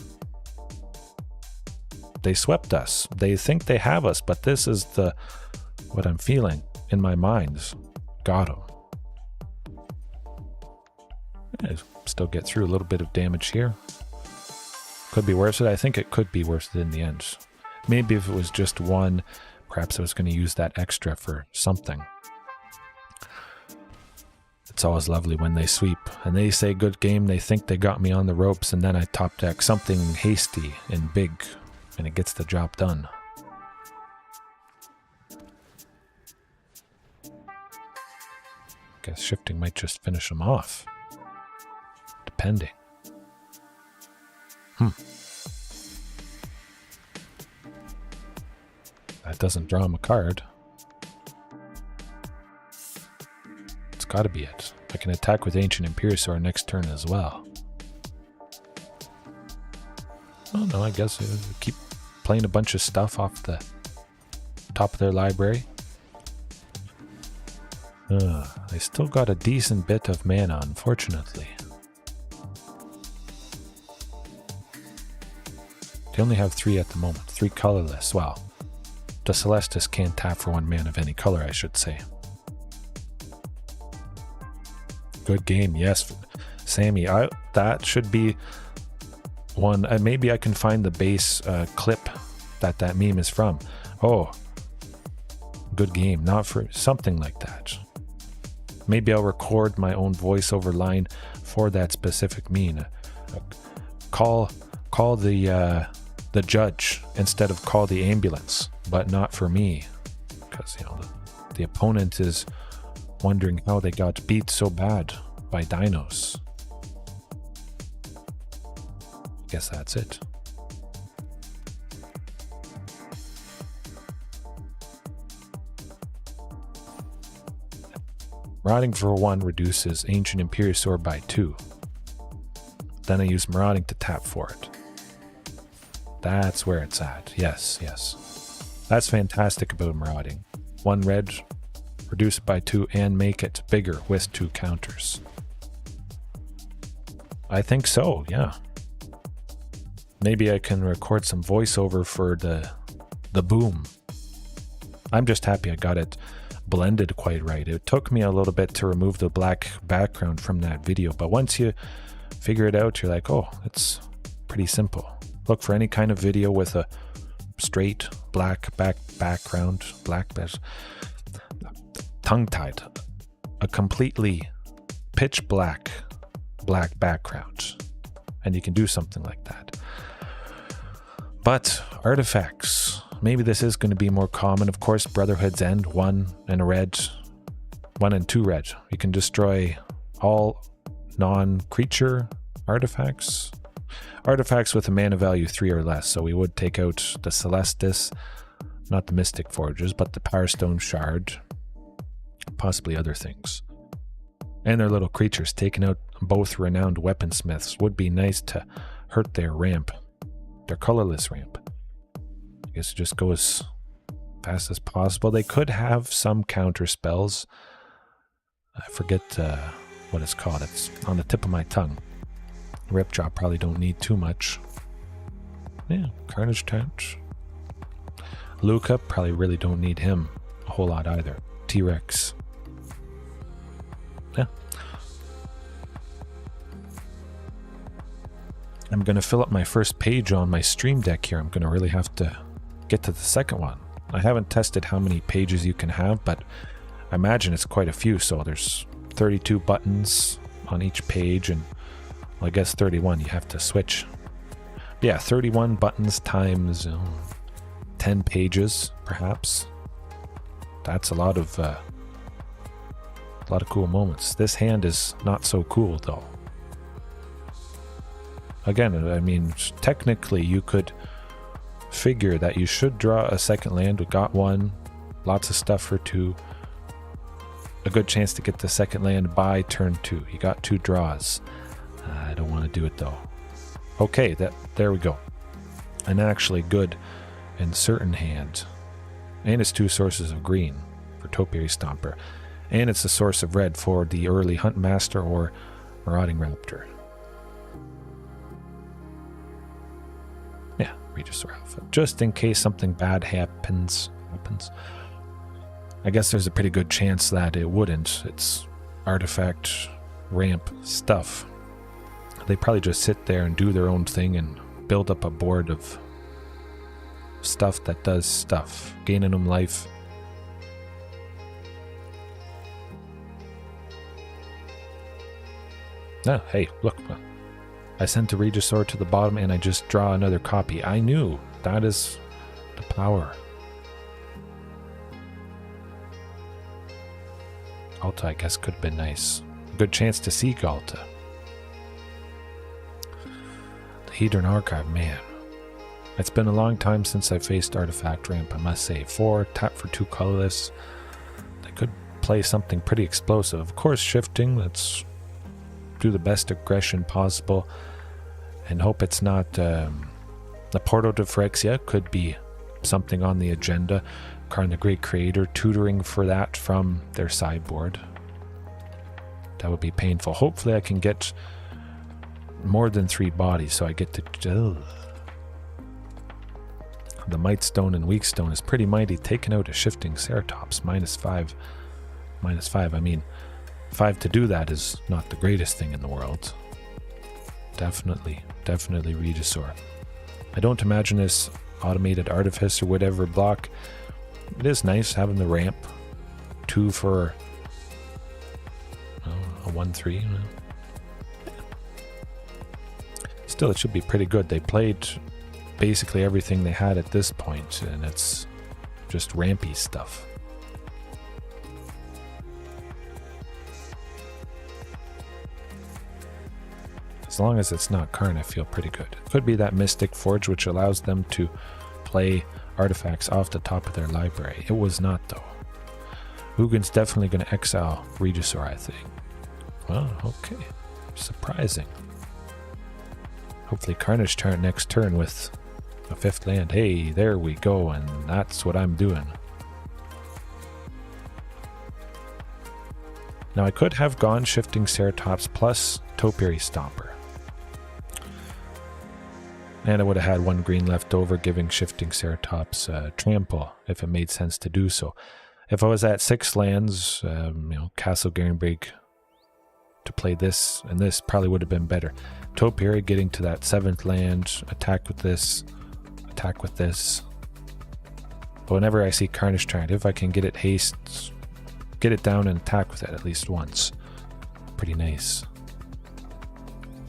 They swept us. They think they have us, but this is what I'm feeling in my mind. Got them. I still get through a little bit of damage here. Could be worth it. I think it could be worth it in the end. Maybe if it was just one, perhaps I was going to use that extra for something. It's always lovely when they sweep and they say good game. They think they got me on the ropes, and then I top deck something hasty and big, and it gets the job done. Guess shifting might just finish them off. Depending. That doesn't draw him a card. It's gotta be it. I can attack with Ancient Imperiosaur next turn as well. Oh no, I guess I keep playing a bunch of stuff off the top of their library. They still got a decent bit of mana, unfortunately. They only have 3 at the moment, 3 colorless. Well, the Celestis can't tap for 1 mana of any color, I should say. Good game, yes, Sammy. That should be one. Maybe I can find the base clip that meme is from. Oh, good game. Not for something like that. Maybe I'll record my own voiceover line for that specific meme. Call the judge instead of call the ambulance, but not for me, because the opponent is wondering how they got beat so bad by dinos. Guess that's it. Marauding for 1 reduces Ancient Imperiosaur by 2. Then I use Marauding to tap for it. That's where it's at. Yes, yes. That's fantastic about Marauding. 1 red, reduce it by 2, and make it bigger with 2 counters. I think so, yeah. Maybe I can record some voiceover for the boom. I'm just happy I got it blended quite right. It took me a little bit to remove the black background from that video, but once you figure it out, you're like, oh, it's pretty simple. Look for any kind of video with a straight black background, tongue-tied, a completely pitch black background, and you can do something like that. But artifacts, maybe this is going to be more common. Of course, Brotherhood's End, 1 and a red, 1 and 2 red. You can destroy all non-creature artifacts. Artifacts with a mana value 3 or less, so we would take out the Celestis, not the Mystic Forges, but the Power Stone Shard, possibly other things. And their little creatures, taking out both renowned weaponsmiths would be nice to hurt their ramp, their colorless ramp. I guess just go as fast as possible. They could have some counter spells. I forget what it's called. It's on the tip of my tongue. Ripjaw probably don't need too much. Yeah, Carnage Touch. Lukka probably really don't need him a whole lot either. T-Rex. Yeah. I'm going to fill up my first page on my stream deck here. I'm going to really have to get to the second one. I haven't tested how many pages you can have, but I imagine it's quite a few. So there's 32 buttons on each page, and well, I guess 31 you have to switch. Yeah, 31 buttons times 10 pages, perhaps. That's a lot of cool moments. This hand is not so cool, though. Again, I mean, technically you could figure that you should draw a second land. We got 1, lots of stuff for 2. A good chance to get the second land by turn 2. You got 2 draws. I don't want to do it though. Okay, there we go. An actually good and certain hand. And it's 2 sources of green for Topiary Stomper. And it's a source of red for the early Huntmaster or Marauding Raptor. Yeah, Regisaur Alpha. Just in case something bad happens. I guess there's a pretty good chance that it wouldn't. It's artifact ramp stuff. They probably just sit there and do their own thing and build up a board of stuff that does stuff, gaining them life. Oh, hey, look. I sent a Regisaur to the bottom and I just draw another copy. I knew. That is the power. Ghalta, I guess, could have been nice. Good chance to see Ghalta. The Hedron Archive, man. It's been a long time since I faced Artifact Ramp, I must say. 4, tap for 2 colorless. They could play something pretty explosive. Of course, shifting, let's do the best aggression possible and hope it's not the Porto de Phyrexia. Could be something on the agenda. Karn the Great Creator tutoring for that from their sideboard. That would be painful. Hopefully I can get more than 3 bodies so I get to... The Might Stone and Weak Stone is pretty mighty. Taking out a Shifting Ceratops. -5. -5. I mean, 5 to do that is not the greatest thing in the world. Definitely Regisaur. I don't imagine this Automated Artificer would ever block. It is nice having the ramp. 2 for a 1/3. Still, it should be pretty good. They played basically everything they had at this point, and it's just rampy stuff. As long as it's not Karn, I feel pretty good. It could be that Mystic Forge, which allows them to play artifacts off the top of their library. It was not, though. Ugin's definitely going to exile Regisaur, I think. Well, okay. Surprising. Hopefully Carnage turn next turn with a 5th land. Hey, there we go, and that's what I'm doing. Now I could have gone Shifting Ceratops plus Topiary Stomper. And I would have had 1 green left over, giving Shifting Ceratops trample, if it made sense to do so. If I was at 6 lands, Castle Garenbrig to play this, and this probably would have been better. Topiary getting to that 7th land, attack with this. But whenever I see Carnage Tyrant, if I can get it haste, get it down and attack with it at least once. Pretty nice.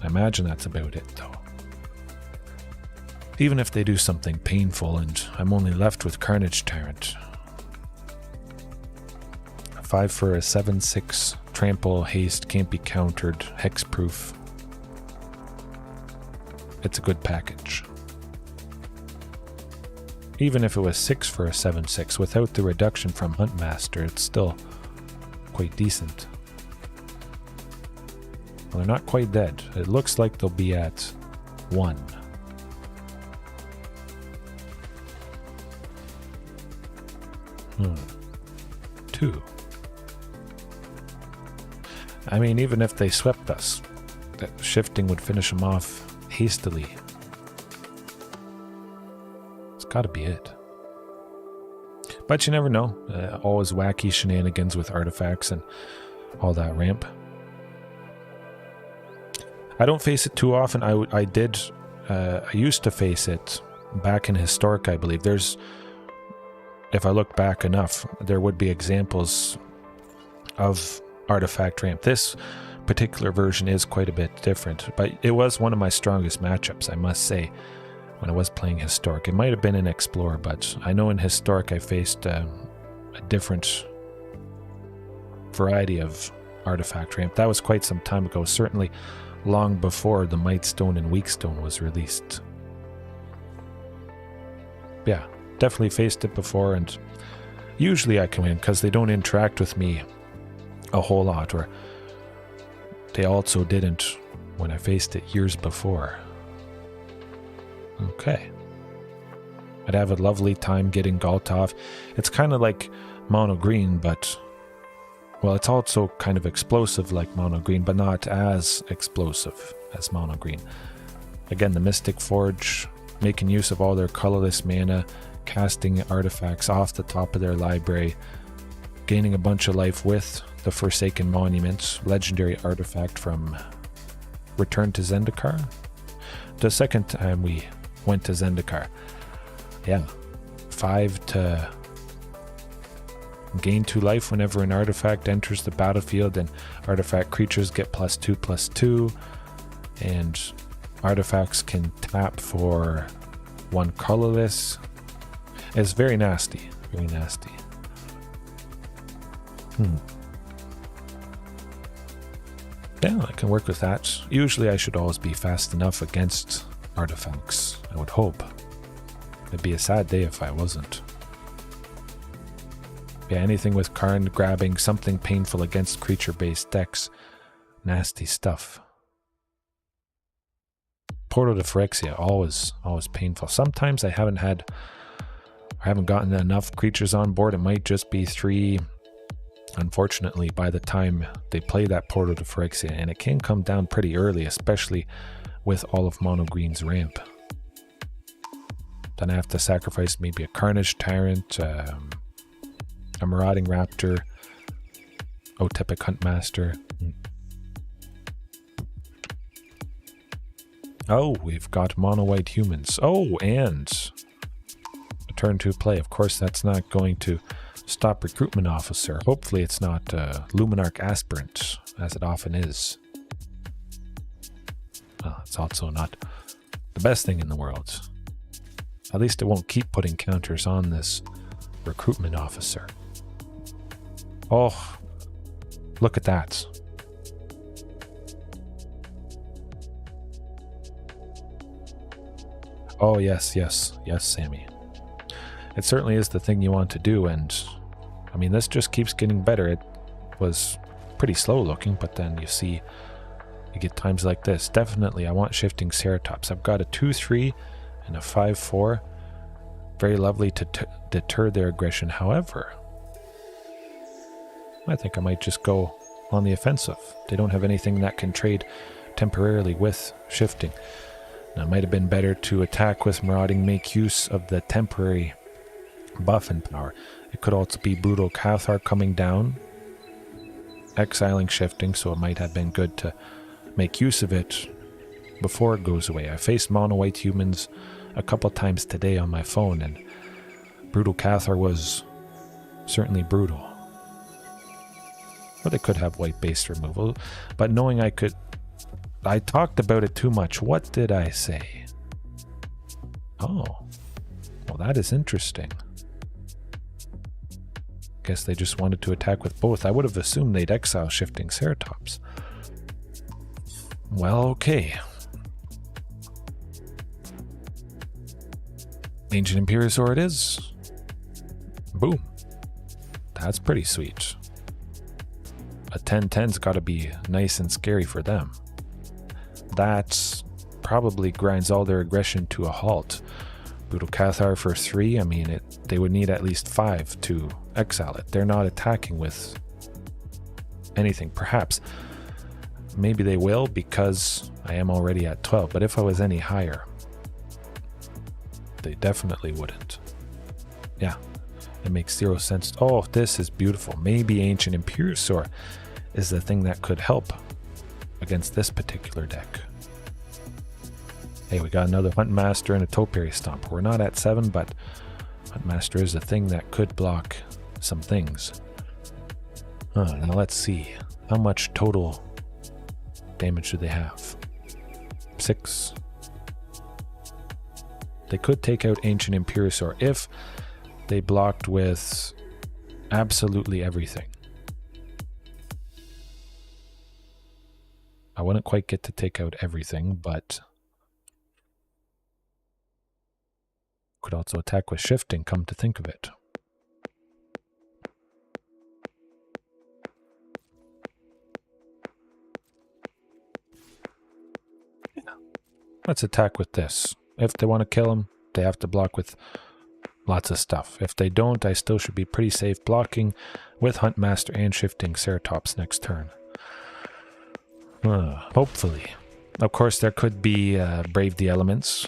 I imagine that's about it, though. Even if they do something painful and I'm only left with Carnage Tyrant. 5 for a 7/6 trample, haste, can't be countered, hexproof. It's a good package. Even if it was 6 for a 7/6, without the reduction from Huntmaster, it's still quite decent. Well, they're not quite dead. It looks like they'll be at 1. Two. I mean, even if they swept us, that shifting would finish them off hastily. It's got to be it. But you never know. Always wacky shenanigans with artifacts and all that ramp. I don't face it too often. I used to face it back in Historic, I believe. If I look back enough, there would be examples of artifact ramp. This particular version is quite a bit different, but it was one of my strongest matchups, I must say, when I was playing Historic. It might have been in Explorer, but I know in Historic I faced a different variety of artifact ramp. That was quite some time ago, certainly long before the Might Stone and Weak Stone was released. Yeah, definitely faced it before, and usually I can win because they don't interact with me a whole lot, or they also didn't when I faced it years before. Okay. I'd have a lovely time getting Ghalta off. It's kind of like mono green, but... well, it's also kind of explosive like mono green, but not as explosive as mono green. Again, the Mystic Forge, making use of all their colorless mana, casting artifacts off the top of their library, gaining a bunch of life with the Forsaken Monument, legendary artifact from Return to Zendikar. The second time we went to Zendikar. Yeah, 5 to gain 2 life whenever an artifact enters the battlefield, and artifact creatures get +2/+2, and artifacts can tap for 1 colorless. It's very nasty, very nasty. Yeah, I can work with that. Usually I should always be fast enough against artifacts, I would hope. It'd be a sad day if I wasn't. Yeah, anything with Karn grabbing, something painful against creature-based decks. Nasty stuff. Portal to Phyrexia, always painful. Sometimes I haven't gotten enough creatures on board. It might just be 3. Unfortunately, by the time they play that Portal to Phyrexia, and it can come down pretty early, especially with all of Mono Green's ramp. Then I have to sacrifice maybe a Carnage Tyrant, a Marauding Raptor, Otepec Huntmaster. Oh, we've got mono white humans. Oh, and a turn 2 play. Of course, that's not going to stop Recruitment Officer. Hopefully it's not Luminarch Aspirant, as it often is. Well, it's also not the best thing in the world. At least it won't keep putting counters on this Recruitment Officer. Oh, look at that. Oh, yes, Sammy. It certainly is the thing you want to do, and I mean, this just keeps getting better. It was pretty slow looking, but then you get times like this. Definitely, I want Shifting Ceratops. I've got a 2/3 and a 5/4. Very lovely to deter their aggression. However, I think I might just go on the offensive. They don't have anything that can trade temporarily with Shifting. Now, it might have been better to attack with Marauding, make use of the temporary buff and power. It could also be Brutal Cathar coming down, exiling Shifting, so it might have been good to make use of it before it goes away. I faced mono white humans a couple times today on my phone, and Brutal Cathar was certainly brutal. Or they could have white base removal, but knowing I talked about it too much. What did I say? Oh, well, that is interesting. Guess they just wanted to attack with both. I would have assumed they'd exile Shifting Ceratops. Well, okay. Ancient Imperiosaur it is. Boom. That's pretty sweet. A 10/10's got to be nice and scary for them. That probably grinds all their aggression to a halt. Brutal Cathar for 3, I mean, they would need at least 5 to exile it. They're not attacking with anything. Perhaps. Maybe they will, because I am already at 12. But if I was any higher, they definitely wouldn't. Yeah, it makes 0 sense. Oh, this is beautiful. Maybe Ancient Imperiosaur is the thing that could help against this particular deck. Hey, we got another Huntmaster and a Topiary Stomper. We're not at 7, but Huntmaster is a thing that could block some things. Now let's see. How much total damage do they have? 6. They could take out Ancient Imperiosaur if they blocked with absolutely everything. I wouldn't quite get to take out everything, but could also attack with Shifting, come to think of it. Yeah. Let's attack with this. If they want to kill him, they have to block with lots of stuff. If they don't, I still should be pretty safe blocking with Huntmaster and shifting Ceratops next turn. Hopefully. Of course, there could be Brave the Elements,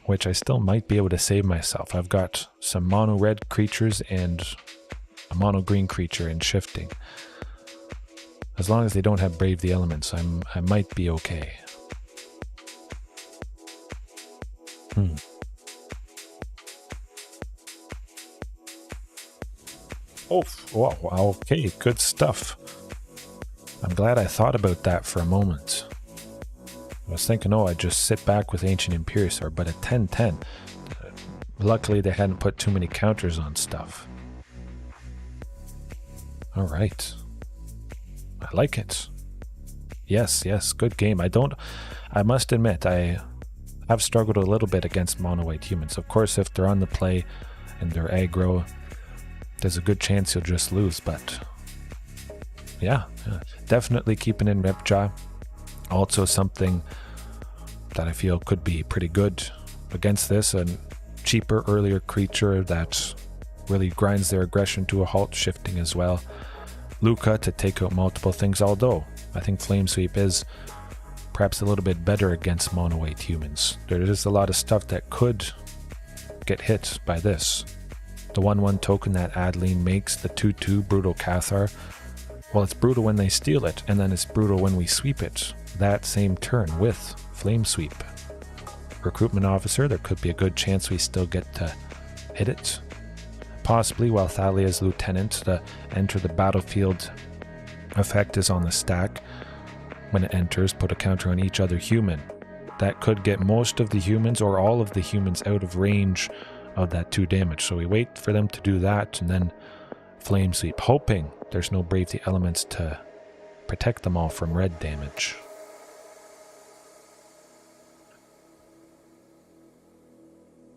which I still might be able to save myself. I've got some mono red creatures and a mono green creature in shifting. As long as they don't have Brave the Elements, I might be okay. Oh, wow, okay, good stuff. I'm glad I thought about that for a moment. I was thinking, oh, I'd just sit back with Ancient Imperiosaur, but at 10-10, luckily they hadn't put too many counters on stuff. Alright. I like it. Yes, good game. I must admit, I have struggled a little bit against mono-white humans. Of course, if they're on the play and they're aggro, there's a good chance you'll just lose, but yeah, definitely keeping in Ripjaw. Also something that I feel could be pretty good against this, a cheaper, earlier creature that really grinds their aggression to a halt, shifting as well. Lukka to take out multiple things, although I think Flame Sweep is perhaps a little bit better against mono-white humans. There is a lot of stuff that could get hit by this. The 1/1 token that Adeline makes, the 2/2 Brutal Cathar, well, it's brutal when they steal it, and then it's brutal when we sweep it that same turn with Flame Sweep. Recruitment Officer, there could be a good chance we still get to hit it. Possibly while Thalia's Lieutenant, the enter the battlefield effect is on the stack. When it enters, put a counter on each other human. That could get most of the humans or all of the humans out of range of that 2 damage. So we wait for them to do that and then Flame Sweep, hoping there's no Brave the Elements to protect them all from red damage.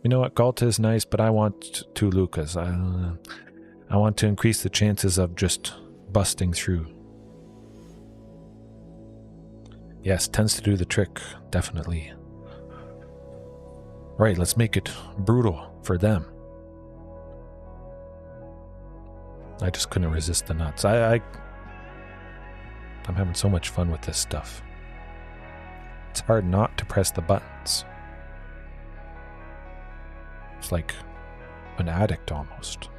You know what, Ghalta is nice, but I want 2 Lukkas. I want to increase the chances of just busting through. Yes, tends to do the trick, definitely. Right, let's make it brutal for them. I just couldn't resist the nuts. I'm having so much fun with this stuff. It's hard not to press the buttons. It's like an addict almost.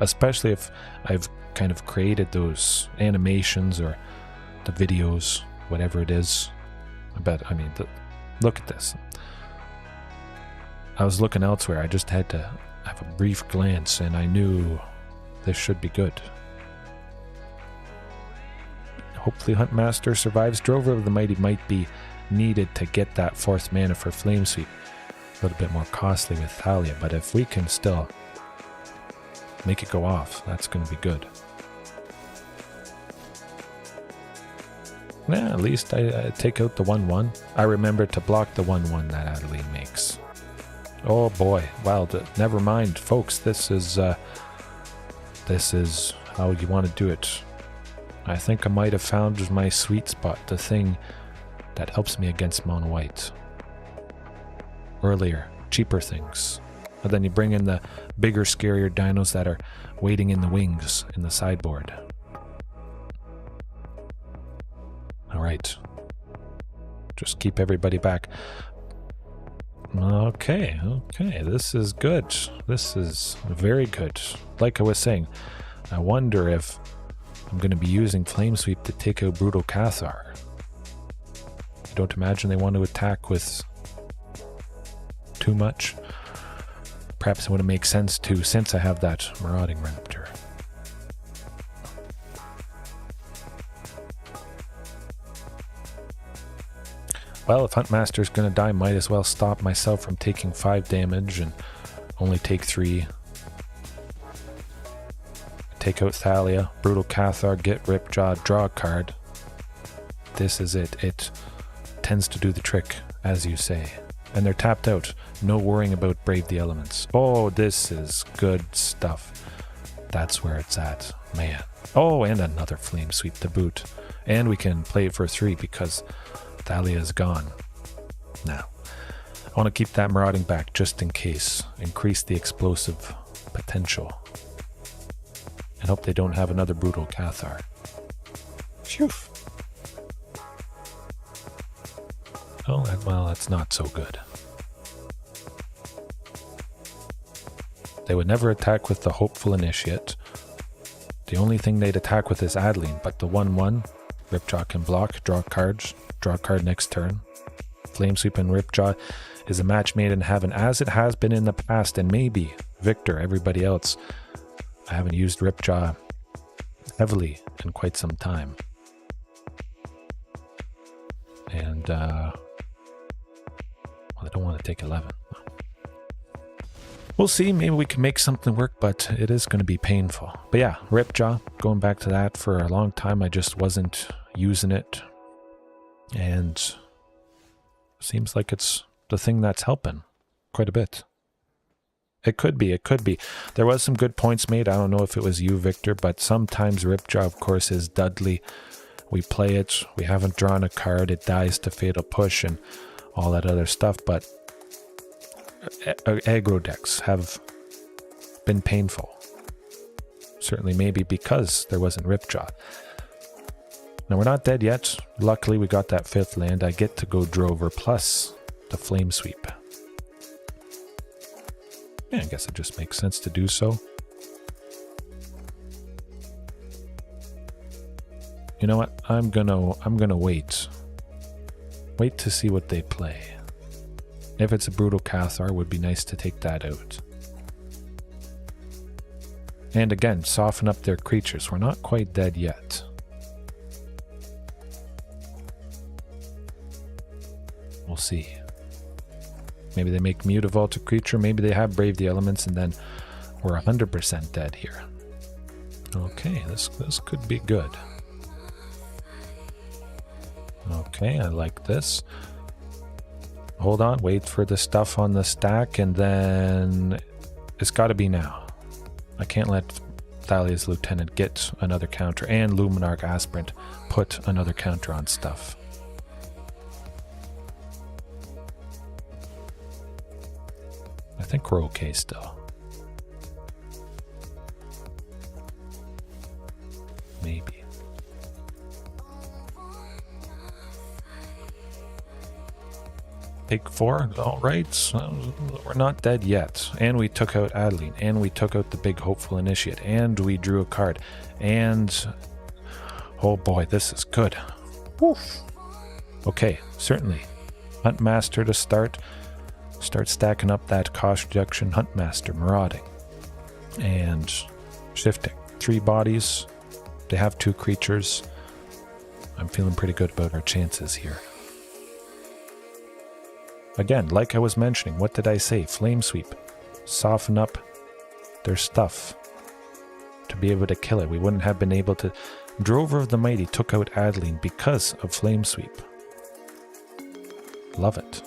Especially if I've kind of created those animations or the videos, whatever it is. Look at this. I was looking elsewhere. I just had to have a brief glance and I knew this should be good. Hopefully Huntmaster survives. Drover of the Mighty might be needed to get that 4th mana for Flame Sweep. A little bit more costly with Thalia, but if we can still make it go off, that's going to be good. Yeah, at least I take out the 1/1. I remember to block the 1/1 that Adeline makes. Oh boy, wow, never mind, folks, this is how you want to do it. I think I might have found my sweet spot, the thing that helps me against mono white. Earlier, cheaper things. But then you bring in the bigger, scarier dinos that are waiting in the wings in the sideboard. Alright. Just keep everybody back. Okay, this is good. This is very good. Like I was saying, I wonder if I'm going to be using Flame Sweep to take out Brutal Cathar. I don't imagine they want to attack with too much. Perhaps it would make sense to, since I have that Marauding Raptor. Well, if Huntmaster's gonna die, might as well stop myself from taking 5 damage and only take 3. Take out Thalia, Brutal Cathar, get Ripjaw, draw a card. This is it. It tends to do the trick, as you say. And they're tapped out. No worrying about Brave the Elements. Oh, this is good stuff. That's where it's at, man. Oh, and another Flame Sweep to boot. And we can play it for 3 because Thalia is gone now. I want to keep that Marauding back just in case. Increase the explosive potential. And hope they don't have another Brutal Cathar. Phew. Oh, well, that's not so good. They would never attack with the Hopeful Initiate. The only thing they'd attack with is Adeline, but the 1-1, Ripjaw can block, draw cards, draw a card next turn. Flamesweep and Ripjaw is a match made in heaven, as it has been in the past, and maybe Victor, everybody else. I haven't used Ripjaw heavily in quite some time. And, well, I don't want to take 11. We'll see, maybe we can make something work, but it is going to be painful. But yeah, Ripjaw, going back to that for a long time, I just wasn't using it. And seems like it's the thing that's helping quite a bit. It could be. There was some good points made. I don't know if it was you, Victor, but sometimes Ripjaw, of course, is Dudley. We play it, we haven't drawn a card, it dies to Fatal Push and all that other stuff, but aggro decks have been painful. Certainly maybe because there wasn't Ripjaw. Now we're not dead yet. Luckily we got that 5th land. I get to go Drover plus the Flamesweep. Yeah, I guess it just makes sense to do so. You know what? I'm gonna wait. Wait to see what they play. If it's a Brutal Cathar, it would be nice to take that out. And again, soften up their creatures. We're not quite dead yet. We'll see. Maybe they make Mutavault a creature, maybe they have Brave the Elements, and then we're 100% dead here. Okay, this could be good. Okay, I like this. Hold on, wait for the stuff on the stack, and then it's got to be now. I can't let Thalia's Lieutenant get another counter, and Luminarch Aspirant put another counter on stuff. I think we're okay still. Maybe. Take 4, all right. We're not dead yet. And we took out Adeline, and we took out the big Hopeful Initiate, and we drew a card. And oh boy, this is good. Woof. Okay, certainly. Huntmaster to start. Start stacking up that cost reduction. Huntmaster, Marauding, and shifting. 3 bodies. They have 2 creatures. I'm feeling pretty good about our chances here. Again, like I was mentioning, what did I say? Flamesweep. Soften up their stuff to be able to kill it. We wouldn't have been able to... Drover of the Mighty took out Adeline because of Flamesweep. Love it.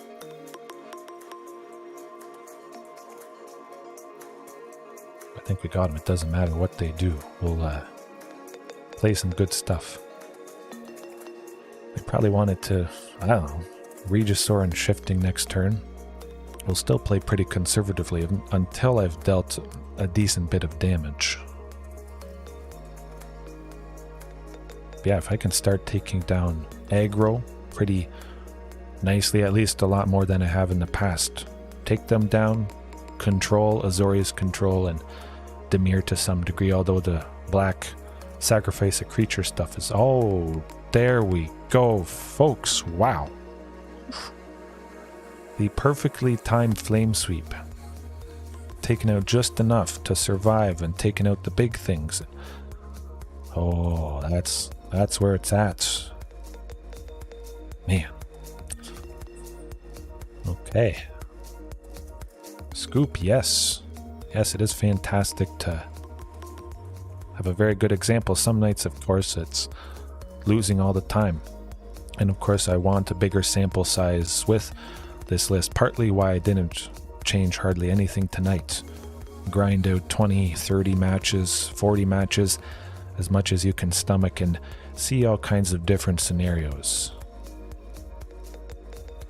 I think we got him. It doesn't matter what they do. We'll play some good stuff. They probably wanted to, I don't know, Regisaur and shifting next turn. We'll still play pretty conservatively until I've dealt a decent bit of damage. Yeah, if I can start taking down aggro pretty nicely, at least a lot more than I have in the past. Take them down, control, Azorius control, and Dimir to some degree, although the black sacrifice a creature stuff is... Oh, there we go, folks. Wow. The perfectly timed Flamesweep. Taking out just enough to survive and taking out the big things. Oh, that's where it's at. Man. Okay. Scoop, yes. Yes, it is fantastic to have a very good example. Some nights, of course, it's losing all the time. And of course, I want a bigger sample size with this list. Partly why I didn't change hardly anything tonight. Grind out 20, 30 matches, 40 matches, as much as you can stomach, and see all kinds of different scenarios.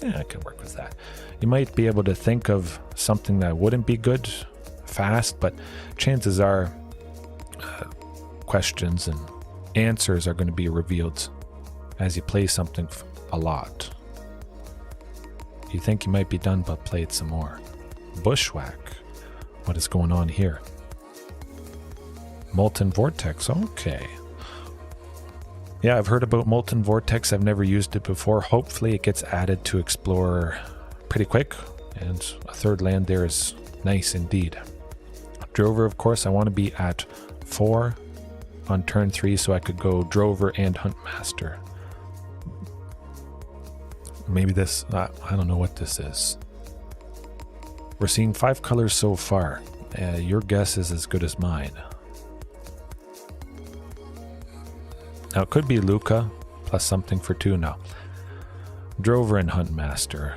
Yeah, I can work with that. You might be able to think of something that wouldn't be good fast, but chances are questions and answers are going to be revealed as you play something a lot. You think you might be done, but play it some more. Bushwhack. What is going on here? Molten Vortex. Okay. Yeah, I've heard about Molten Vortex. I've never used it before. Hopefully it gets added to Explorer pretty quick. And a third land there is nice indeed. Drover, of course, I want to be at 4 on turn 3 so I could go Drover and Huntmaster. Maybe this, I don't know what this is. We're seeing 5 colors so far. Your guess is as good as mine. Now it could be Lukka plus something for 2 now. Drover and Huntmaster.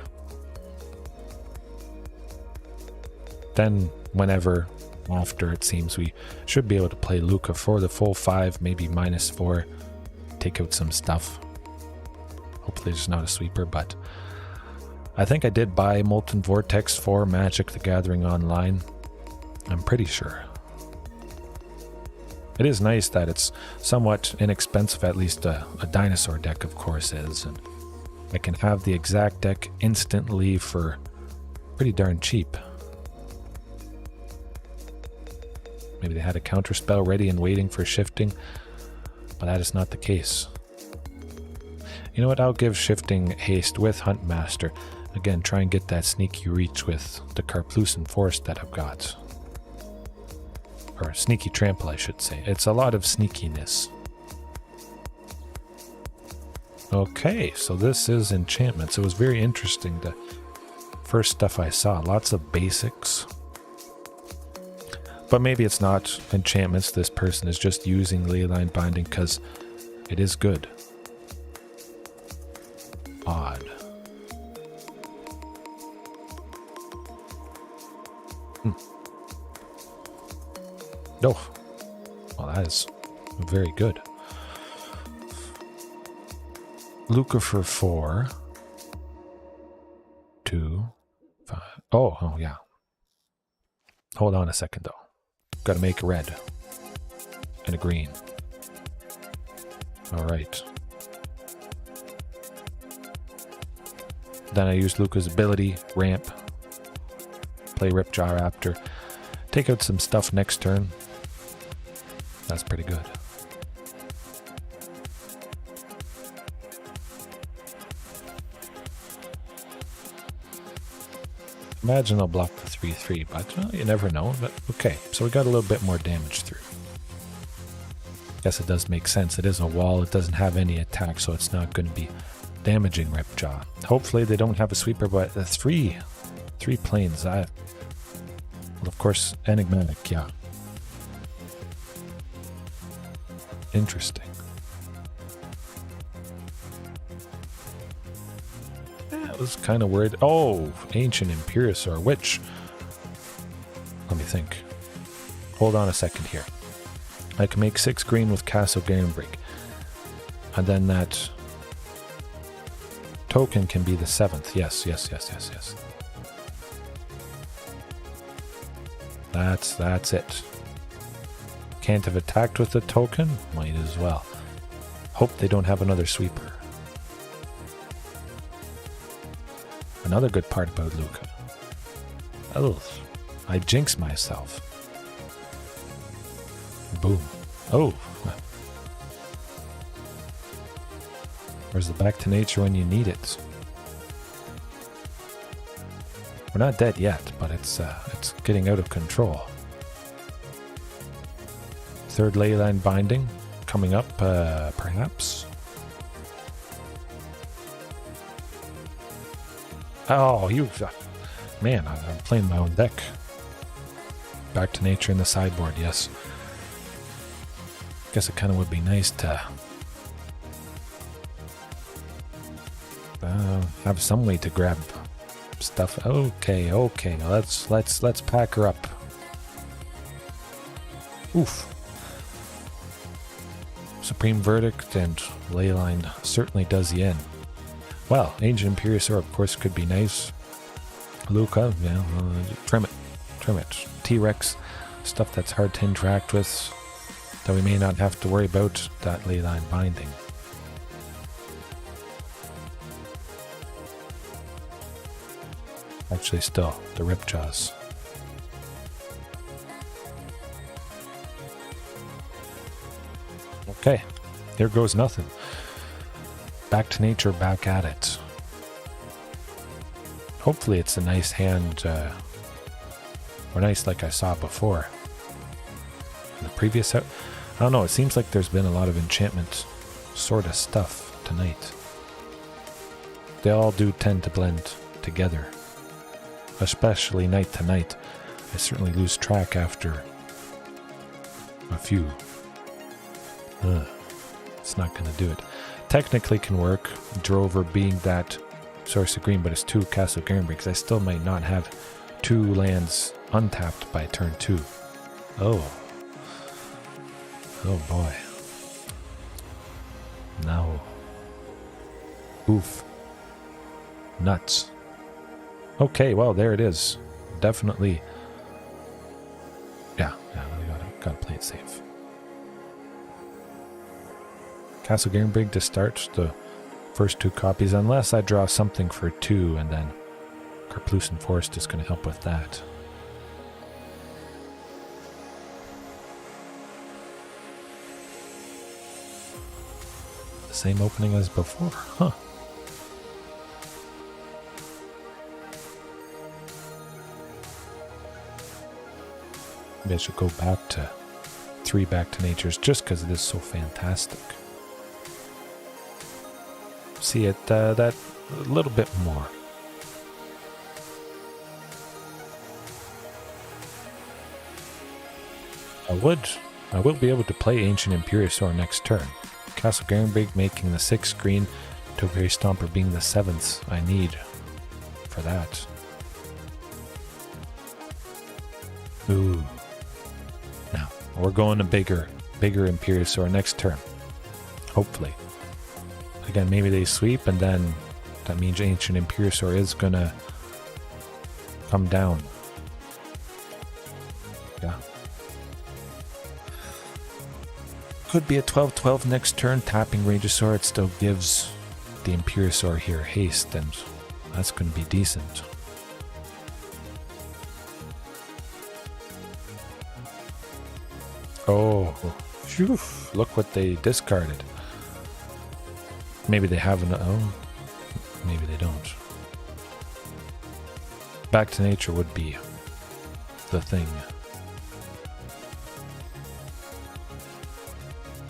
Then whenever after it seems we should be able to play Lukka for the full 5, maybe -4. Take out some stuff. Hopefully there's not a sweeper, but I think I did buy Molten Vortex for Magic the Gathering Online. I'm pretty sure. It is nice that it's somewhat inexpensive, at least a dinosaur deck of course is, and I can have the exact deck instantly for pretty darn cheap. Maybe they had a counter spell ready and waiting for shifting, but that is not the case. You know what, I'll give shifting haste with Huntmaster. Again, try and get that sneaky reach with the Karplusan Force that I've got. Or sneaky trample, I should say. It's a lot of sneakiness. Okay, so this is enchantments. It was very interesting, the first stuff I saw. Lots of basics. But maybe it's not enchantments. This person is just using Leyline Binding because it is good. Odd. Oh, well, that is very good. Lukka for 4. 2, 5. Oh, yeah. Hold on a second, though. Got to make a red and a green. All right. Then I use Lukka's ability, ramp, play Ripjaw Raptor, take out some stuff next turn. That's pretty good. Imagine I'll block the 3/3, but well, you never know. But okay, so we got a little bit more damage through. Guess it does make sense. It is a wall. It doesn't have any attack, so it's not going to be damaging Ripjaw. Hopefully they don't have a sweeper, but the three planes. Well, of course, enigmatic. Yeah. Interesting. Yeah, I was kind of worried. Oh, Ancient Imperiosaur, which... Let me think. Hold on a second here. I can make 6 green with Castle Gamebreak. And then that token can be the 7th. Yes. That's it. Can't have attacked with the token? Might as well. Hope they don't have another sweeper. Another good part about Lukka. Oh, I jinx myself. Boom. Oh. Where's the back to nature when you need it? We're not dead yet, but it's getting out of control. 3rd Leyline Binding coming up, perhaps. Oh, man, I'm playing my own deck. Back to nature in the sideboard, yes. Guess it kind of would be nice to have some way to grab stuff. Okay. Now let's pack her up. Oof. Supreme Verdict and Leyline certainly does the end. Well, Ancient Imperiosaur, of course, could be nice. Lukka, yeah, trim it. T-Rex, stuff that's hard to interact with, that we may not have to worry about that leyline binding. Actually, still, the Ripjaws. Okay, here goes nothing. Back to nature, back at it. Hopefully it's a nice hand, or nice like I saw before. In the previous, I don't know, it seems like there's been a lot of enchantment sort of stuff tonight. They all do tend to blend together. Especially night to night. I certainly lose track after a few. It's not going to do it. Technically can work, Drover being that source of green, but it's 2 Castle Garenbrigs. I still might not have 2 lands untapped by turn 2. Oh boy. No. Oof. Nuts. Okay, well, there it is. Definitely. Yeah, we gotta play it safe. Castle Garenbrig to start the first 2 copies, unless I draw something for 2, and then Karplusan Forest is going to help with that. The same opening as before, huh? Maybe I should go back to 3 back to natures just because it is so fantastic. See it that a little bit more. I will be able to play Ancient Imperiosaur next turn. Castle Garenbrig making the 6th green, Topiary Stomper being the 7th I need for that. Ooh. Now, we're going to bigger Imperiosaur next turn. Hopefully. Again, maybe they sweep, and then that means Ancient Imperiosaur is gonna come down. Yeah. Could be a 12-12 next turn, tapping Rageosaur. It still gives the Imperiosaur here haste, and that's gonna be decent. Oh, phew, look what they discarded. Maybe they have an... Oh, maybe they don't. Back to nature would be the thing.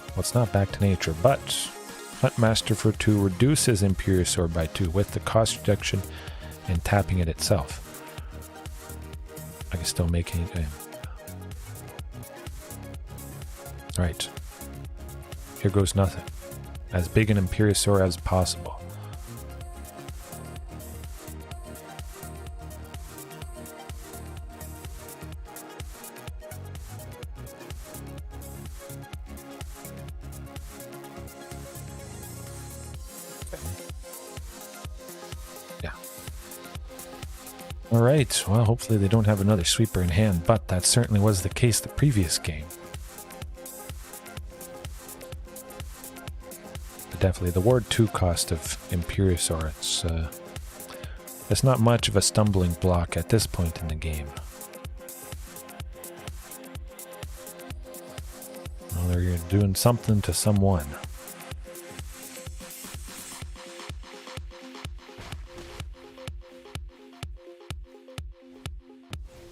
Well, it's not back to nature, but Huntmaster for 2 reduces Imperiosaur by 2 with the cost reduction and tapping it itself. I can still make it. Right. Here goes nothing. As big an Imperiosaur as possible. Yeah. Alright, well, hopefully they don't have another sweeper in hand, but that certainly was the case the previous game. Definitely the Ward 2 cost of Imperiosaur. It's not much of a stumbling block at this point in the game. Well, they're doing something to someone.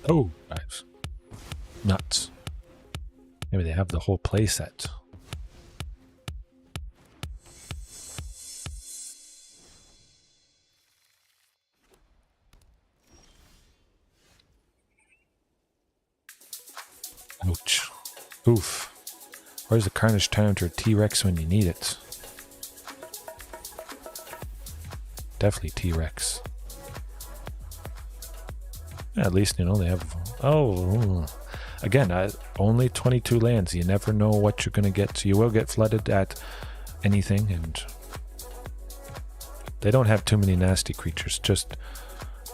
Oh, guys. Nuts. Maybe they have the whole playset. Ouch. Oof. Where's the Carnage Tyrant or T-Rex when you need it? Definitely T-Rex. Yeah, at least, you know, they have... Oh, again, only 22 lands. You never know what you're going to get. So you will get flooded at anything, and They don't have too many nasty creatures, just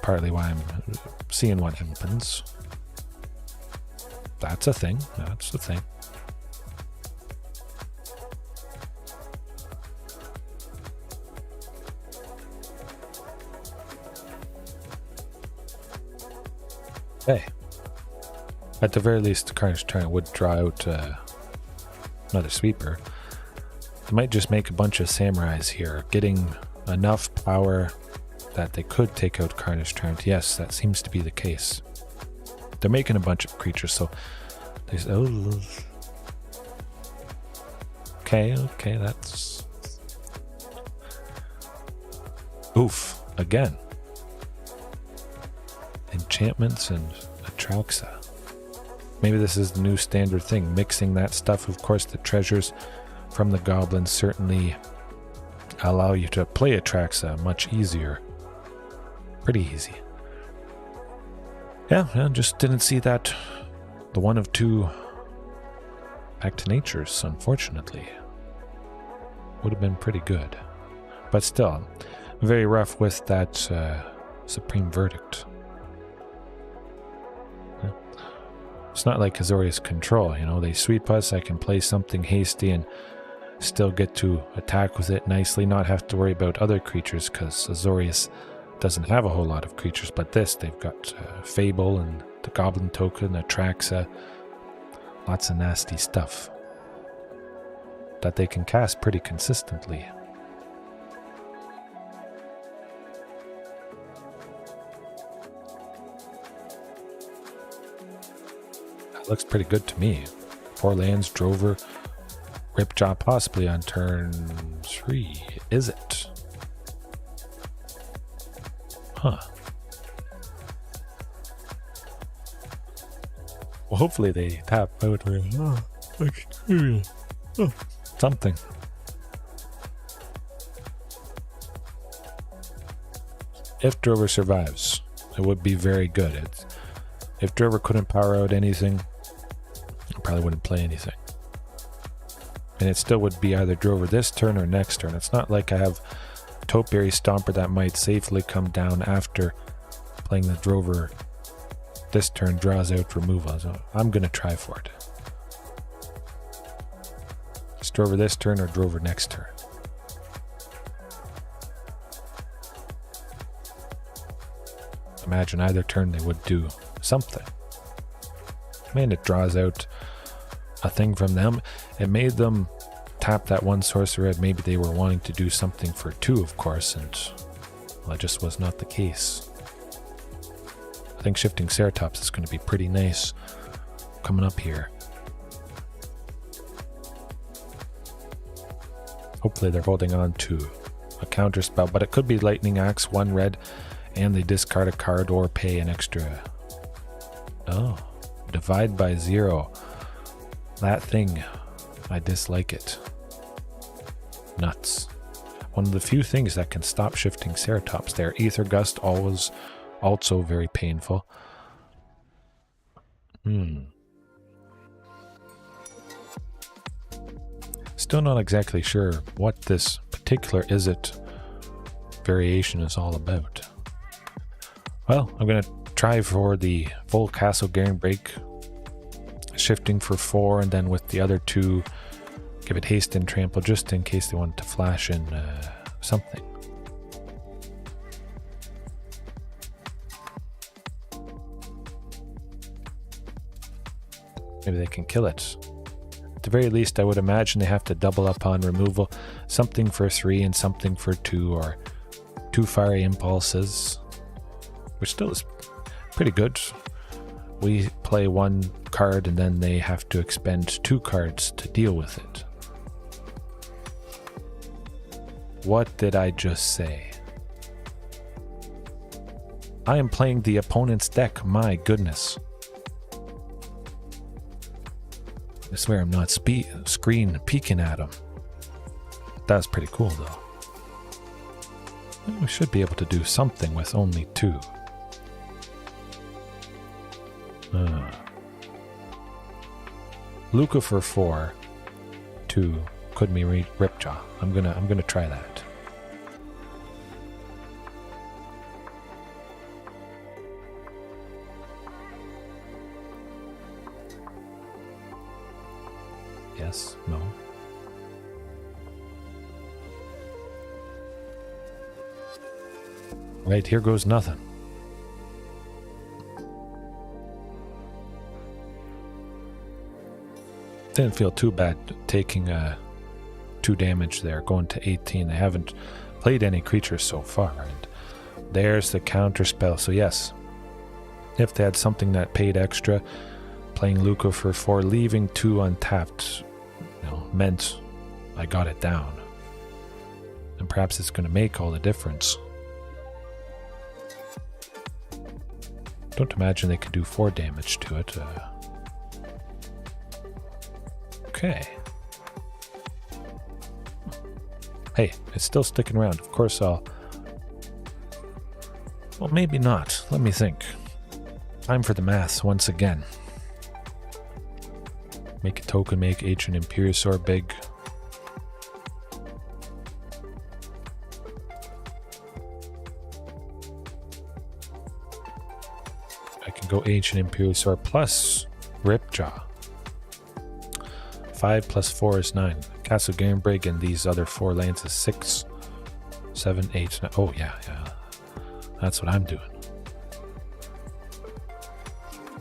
partly why I'm seeing what happens. That's a thing. That's the thing. Hey. At the very least, the Carnage Tyrant would draw out another sweeper. They might just make a bunch of samurais here, getting enough power that they could take out Carnage Tyrant. Yes, that seems to be the case. They're making a bunch of creatures, so they say, oh. Okay, that's... Oof, again. Enchantments and Atraxa. Maybe this is the new standard thing, mixing that stuff. Of course, the treasures from the goblins certainly allow you to play Atraxa much easier. Pretty easy. Yeah, I just didn't see that. The one of two back to natures, unfortunately. Would have been pretty good. But still, very rough with that Supreme Verdict. It's not like Azorius Control, you know, they sweep us, I can play something hasty and still get to attack with it nicely, not have to worry about other creatures, because Azorius doesn't have a whole lot of creatures, but this, they've got Fable and the Goblin Token, Atraxa, lots of nasty stuff that they can cast pretty consistently. Looks pretty good to me. 4 lands, Drover, Ripjaw possibly on turn 3. Izzet? Huh. Well, hopefully they tap out something. If Drover survives, it would be very good. If Drover couldn't power out anything, probably wouldn't play anything. And it still would be either Drover this turn or next turn. It's not like I have Topiary Stomper that might safely come down after playing the Drover this turn, draws out removal. So I'm going to try for it. It's Drover this turn or Drover next turn. Imagine either turn they would do something. Man, it draws out a thing from them. It made them tap that one sorcerer, and maybe they were wanting to do something for 2, of course, and well, it just was not the case. I think Shifting Ceratops is going to be pretty nice coming up here. Hopefully they're holding on to a counter spell, but it could be Lightning Axe, 1 red, and they discard a card or pay an extra. Oh, divide by 0. That thing, I dislike it. Nuts. One of the few things that can stop Shifting Ceratops there. Aether Gust, always also very painful. Still not exactly sure what this particular Izzet variation is all about. Well, I'm going to try for the full Castle Garing Break, shifting for 4, and then with the other 2 give it haste and trample just in case they want to flash in something. Maybe they can kill it. At the very least, I would imagine they have to double up on removal, something for 3 and something for 2, or 2 Fiery Impulses, which still is pretty good. We play 1 card and then they have to expend 2 cards to deal with it. What did I just say? I am playing the opponent's deck, my goodness. I swear I'm not screen peeking at him. That's pretty cool though. We should be able to do something with only 2. Lukka for 4 to could me read Ripjaw. I'm gonna try that. Yes? No? Right, here goes nothing. Didn't feel too bad taking 2 damage there, going to 18. I haven't played any creatures so far, and there's the counter spell. So yes, if they had something that paid extra, playing Lukka for 4, leaving 2 untapped, meant I got it down. And perhaps it's going to make all the difference. Don't imagine they could do 4 damage to it. Okay. Hey, it's still sticking around. Of course I'll... Well, maybe not. Let me think. Time for the maths once again. Make a token, make Ancient Imperiosaur big. I can go Ancient Imperiosaur plus Ripjaw. 5 plus 4 is 9. Castle Gamebrig and these other 4 lands is 6, 7, 8, 9. Oh yeah. That's what I'm doing.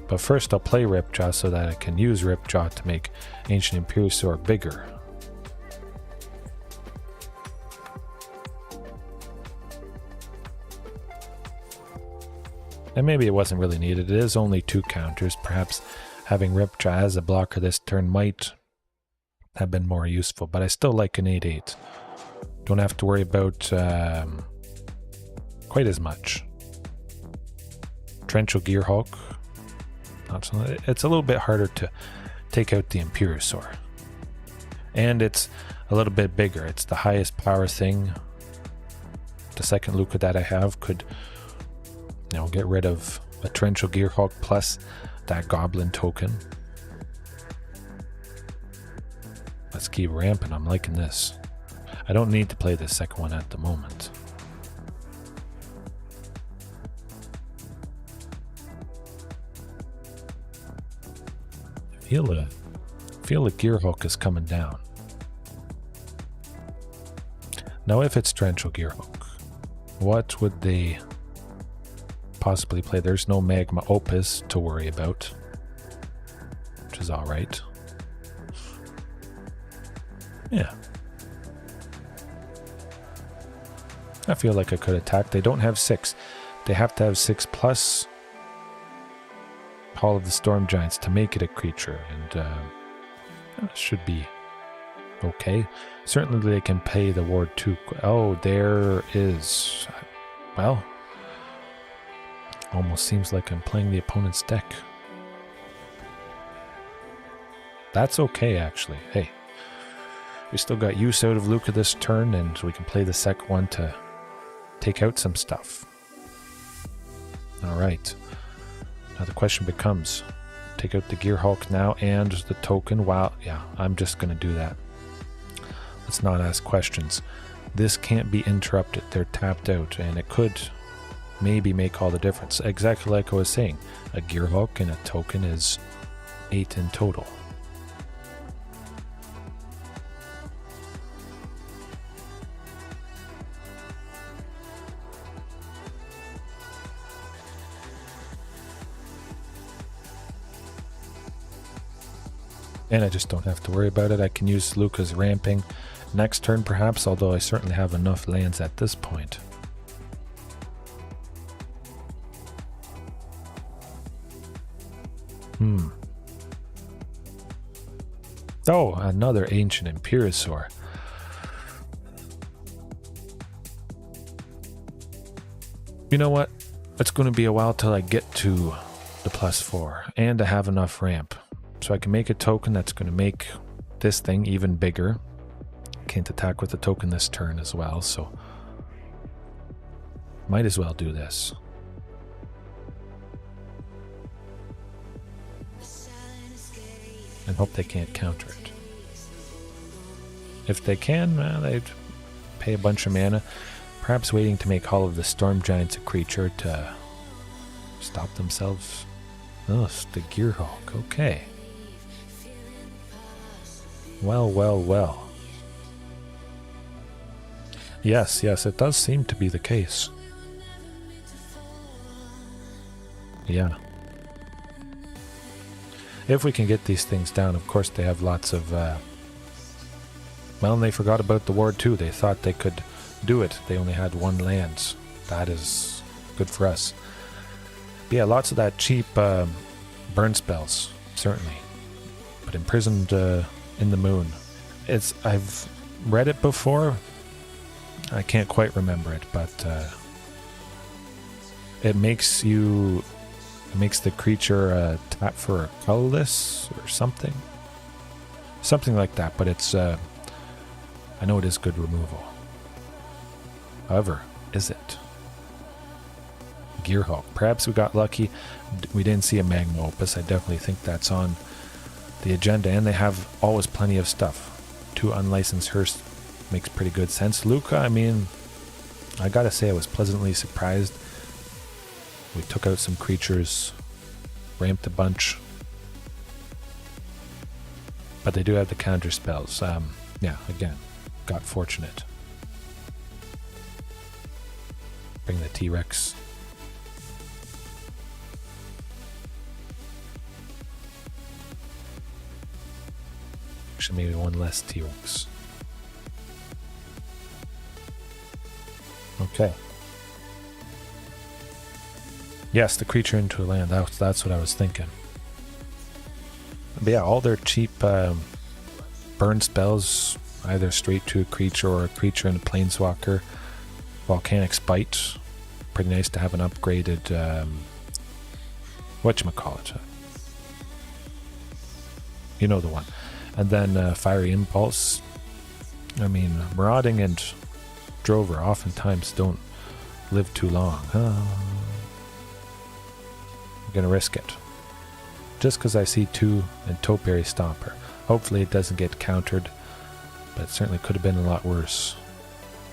But first I'll play Ripjaw so that I can use Ripjaw to make Ancient Imperiosaur bigger. And maybe it wasn't really needed. It is only 2 counters. Perhaps having Ripjaw as a blocker this turn might have been more useful, but I still like an 8/8. Don't have to worry about quite as much. Torrential Gearhulk. It's a little bit harder to take out the Imperiosaur. And it's a little bit bigger. It's the highest power thing. The second Lukka that I have could get rid of a Torrential Gearhulk plus that Goblin token. Let's keep ramping. I'm liking this. I don't need to play the second one at the moment. I feel the Gearhulk is coming down. Now if it's Torrential Gearhulk, what would they possibly play? There's no Magma Opus to worry about, which is alright. Yeah. I feel like I could attack. They don't have 6. They have to have 6 plus Hall of the Storm Giants to make it a creature, and it should be okay. Certainly they can pay the ward too. Oh, there is... Well, almost seems like I'm playing the opponent's deck. That's okay, actually. Hey, we still got use out of Lukka this turn, and we can play the second one to take out some stuff. Alright. Now the question becomes, take out the Gearhulk now and the token. Wow, yeah, I'm just going to do that. Let's not ask questions. This can't be interrupted. They're tapped out, and it could maybe make all the difference. Exactly like I was saying, a Gearhulk and a token is 8 in total. And I just don't have to worry about it. I can use Lukka's ramping next turn perhaps, although I certainly have enough lands at this point. Oh, another Ancient Imperiosaur. You know what? It's going to be a while till I get to the +4, and I have enough ramp. So I can make a token that's going to make this thing even bigger. Can't attack with the token this turn as well, so might as well do this. And hope they can't counter it. If they can, they'd pay a bunch of mana. Perhaps waiting to make Hall of the Storm Giants a creature to stop themselves. Oh, it's the Gearhulk, okay. Well, well, well. Yes, yes, it does seem to be the case. Yeah. If we can get these things down, of course they have lots of... well, and they forgot about the ward too. They thought they could do it. They only had one land. That is good for us. But yeah, lots of that cheap burn spells, certainly. But Imprisoned in the Moon. I've read it before. I can't quite remember it, but it makes the creature tap for a colorless or something. Something like that, but it's I know it is good removal. However, is it? Gearhulk. Perhaps we got lucky. We didn't see a Magma Opus. I definitely think that's on the agenda, and they have always plenty of stuff. 2 unlicensed Hearst makes pretty good sense. Lukka, I mean, I gotta say I was pleasantly surprised. We took out some creatures, ramped a bunch, but they do have the counter spells. Yeah, again, got fortunate. Bring the T-Rex. Actually, maybe one less T-Rex. Okay. Yes, the creature into a land. That's what I was thinking. But yeah, all their cheap burn spells, either straight to a creature or a creature and a planeswalker. Volcanic Spite. Pretty nice to have an upgraded whatchamacallit. You know the one. And then Fiery Impulse. I mean, Marauding and Drover oftentimes don't live too long. I'm gonna risk it. Just because I see 2 and Topiary Stomper. Hopefully it doesn't get countered, but it certainly could have been a lot worse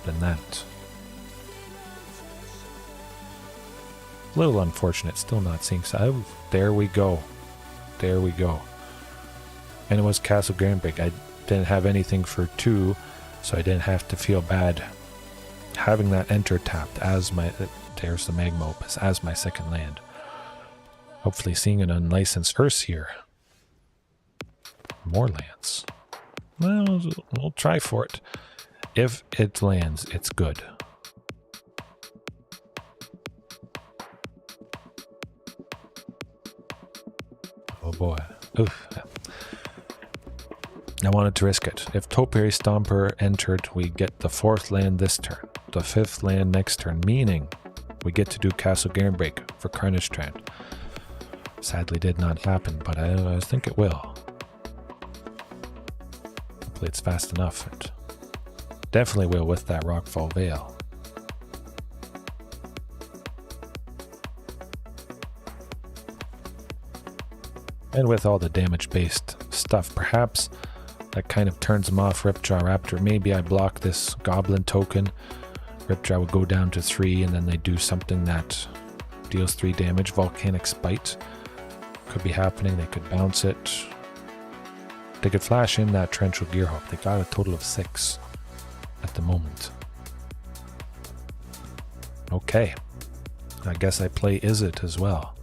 than that. A little unfortunate, still not seeing... Oh, there we go. There we go. And it was Castle Garenbrig. I didn't have anything for 2, so I didn't have to feel bad having that enter tapped as my... There's the Magma Opus, as my second land. Hopefully seeing an unlicensed Hearse here. More lands. Well, we'll try for it. If it lands, it's good. Oh boy. Oof. I wanted to risk it. If Topiary Stomper entered, we get the 4th land this turn, the 5th land next turn, meaning we get to do Castle Garenbrig for Carnage Strand. Sadly did not happen, but I think it will. Hopefully it's fast enough. It definitely will with that Rockfall Veil. And with all the damage-based stuff, perhaps that kind of turns them off. Ripjaw Raptor. Maybe I block this Goblin token. Ripjaw would go down to 3, and then they do something that deals 3 damage. Volcanic Spite could be happening. They could bounce it. They could flash in that Torrential Gearhulk. They got a total of 6 at the moment. Okay. I guess I play Izzet as well.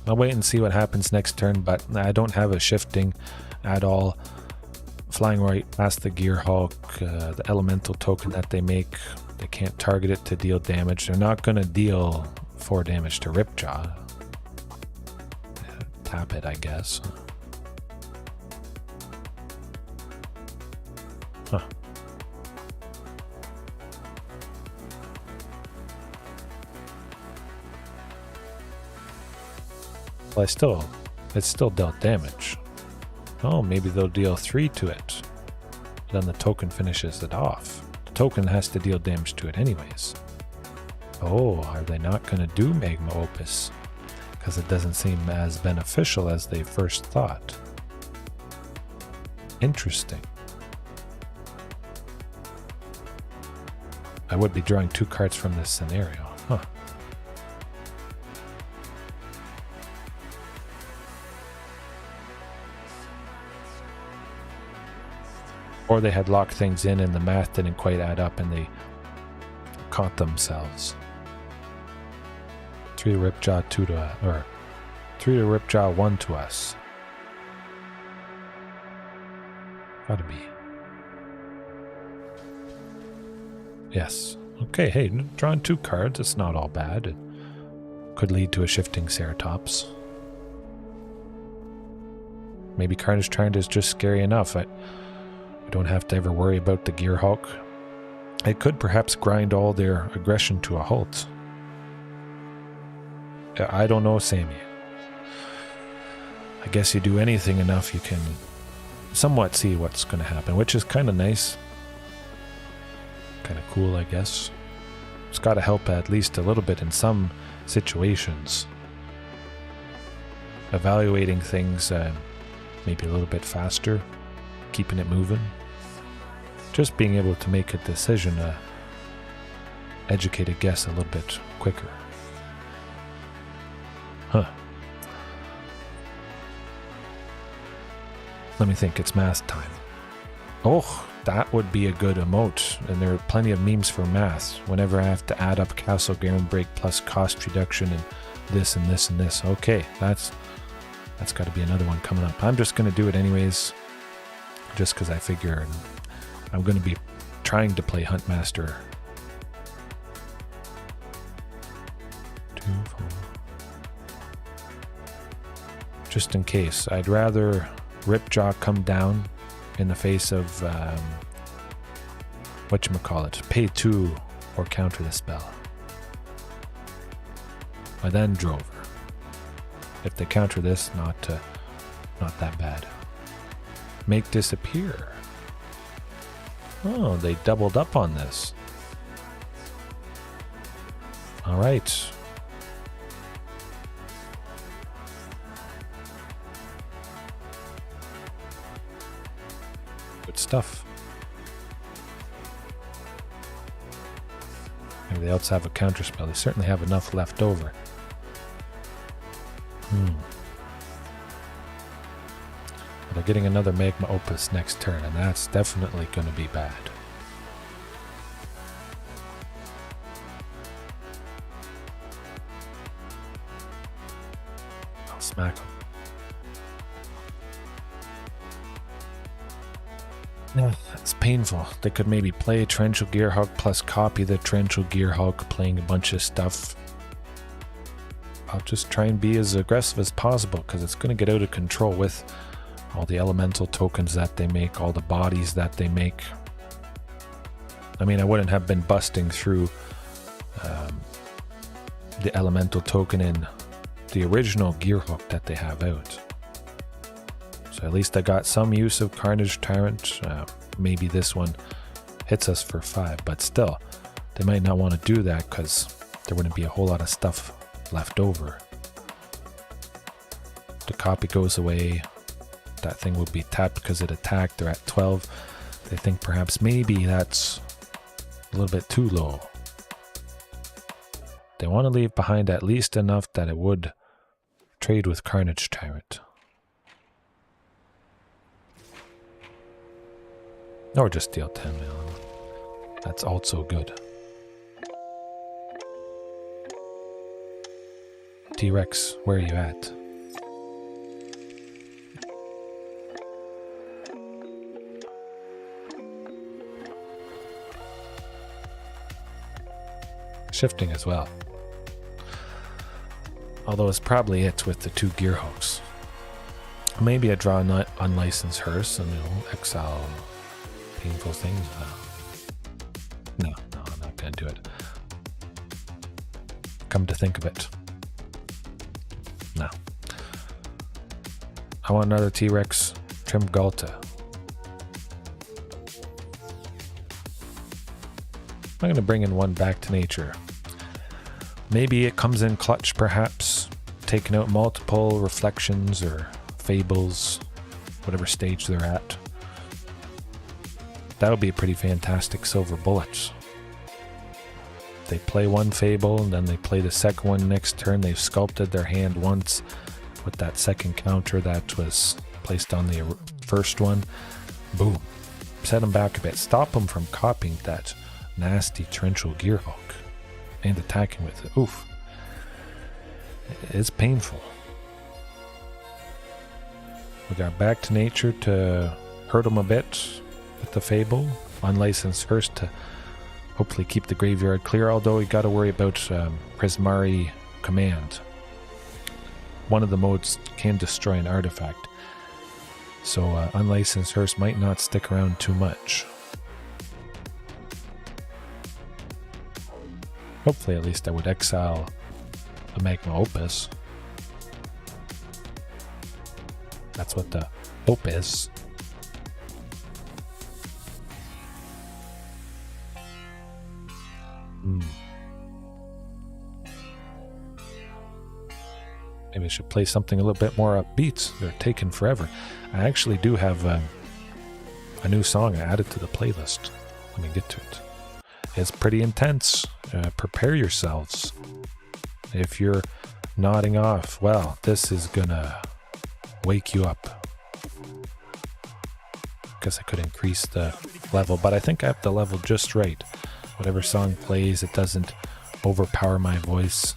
I'll wait and see what happens next turn, but I don't have a shifting at all. Flying right past the Gearhulk, the elemental token that they make, they can't target it to deal damage. They're not going to deal 4 damage to Ripjaw. Tap it, I guess. Huh. Well, it still dealt damage. Oh, maybe they'll deal 3 to it. Then the token finishes it off. The token has to deal damage to it anyways. Oh, are they not going to do Magma Opus? Because it doesn't seem as beneficial as they first thought. Interesting. I would be drawing 2 cards from this scenario. Or they had locked things in and the math didn't quite add up and they caught themselves. 3 to Ripjaw, 2 to or 3 to Ripjaw, 1 to us. Gotta be. Yes. Okay, hey, drawing 2 cards, it's not all bad. It could lead to a shifting Ceratops. Maybe Carnage Tyrant is just scary enough. We don't have to ever worry about the Gearhulk. It could perhaps grind all their aggression to a halt. I don't know, Sammy. I guess you do anything enough, you can somewhat see what's going to happen, which is kind of nice. Kind of cool, I guess. It's got to help at least a little bit in some situations. Evaluating things maybe a little bit faster, keeping it moving. Just being able to make a decision, educated guess a little bit quicker. Huh. Let me think, it's math time. Oh, that would be a good emote, and there are plenty of memes for math. Whenever I have to add up Castle Garen Break plus cost reduction and this and this and this. Okay, that's got to be another one coming up. I'm just going to do it anyways, just because I figure I'm going to be trying to play Huntmaster. 2, 4. Just in case. I'd rather Ripjaw come down in the face of whatchamacallit, pay 2 or counter the spell. I then Drover. If they counter this, not that bad. Make disappear. Oh, they doubled up on this. All right. Good stuff. Maybe they also have a counter spell. They certainly have enough left over. They're getting another Magma Opus next turn, and that's definitely going to be bad. I'll smack them. Yeah, it's painful. They could maybe play Torrential Gearhulk plus copy the Torrential Gearhulk, playing a bunch of stuff. I'll just try and be as aggressive as possible, because it's going to get out of control with all the elemental tokens that they make, all the bodies that they make. I mean, I wouldn't have been busting through the elemental token in the original Gearhulk that they have out. So at least I got some use of Carnage Tyrant. Maybe this one hits us for 5, but still, they might not want to do that because there wouldn't be a whole lot of stuff left over. The copy goes away. That thing will be tapped because it attacked. They're at 12. They think perhaps maybe that's a little bit too low. They want to leave behind at least enough that it would trade with Carnage Tyrant. Or just deal 10 million. That's also good. T-Rex, where are you at? Shifting as well. Although it's probably it with the 2 Gearhulks. Maybe I draw an unlicensed hearse and exile painful things. No, I'm not going to do it. Come to think of it. No. I want another T-Rex trim Ghalta. I'm going to bring in one back to nature. Maybe it comes in clutch, perhaps, taking out multiple reflections or fables, whatever stage they're at. That would be a pretty fantastic silver bullet. They play one fable, and then they play the second one next turn. They've sculpted their hand once with that second counter that was placed on the first one. Boom. set him back a bit. Stop him from copying that nasty Torrential Gearhulk and attacking with it. Oof. It's painful. We got back to nature to hurt him a bit with the Fable. Unlicensed first to hopefully keep the graveyard clear, although you got to worry about Prismari Command. One of the modes can destroy an artifact, so Unlicensed Hearse might not stick around too much. Hopefully at least I would exile a Magma Opus. That's what the hope is. Maybe I should play something a little bit more upbeat. They're taking forever. I actually do have a new song I added to the playlist. Let me get to it. It's pretty intense. Prepare yourselves. If you're nodding off, well, this is gonna wake you up. Guess I could increase the level, but I think I have the level just right. Whatever song plays, it doesn't overpower my voice.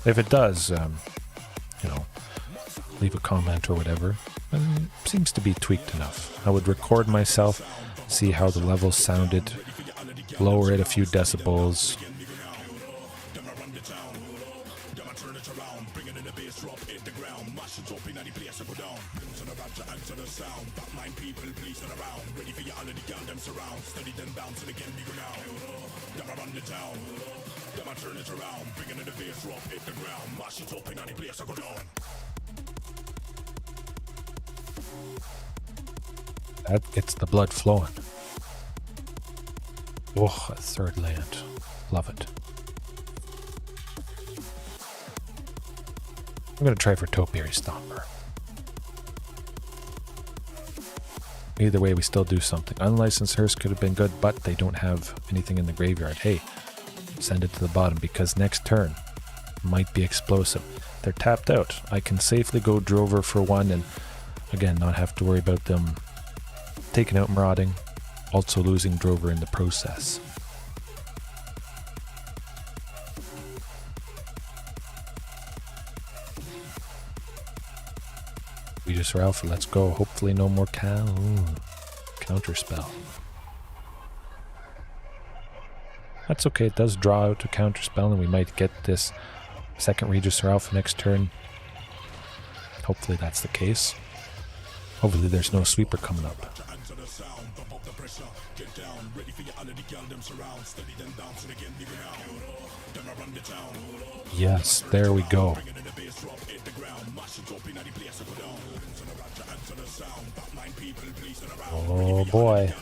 If it does, you know, leave a comment or whatever. It seems to be tweaked enough. I would record myself, see how the level sounded, lower it a few decibels. That gets the blood flowing. Oh, a third land. Love it. I'm going to try for Topiary Stomper. Either way, we still do something. Unlicensed Hearse could have been good, but they don't have anything in the graveyard. Hey, send it to the bottom because next turn might be explosive. They're tapped out. I can safely go Drover for one and, again, not have to worry about them taking out Marauding, also losing Drover in the process. We just are alpha, let's go. Hopefully no more counterspell. That's okay, it does draw out a counterspell and we might get this second Regis or Alpha next turn. Hopefully that's the case. Hopefully there's no sweeper coming up. Yes, there we go. Oh boy.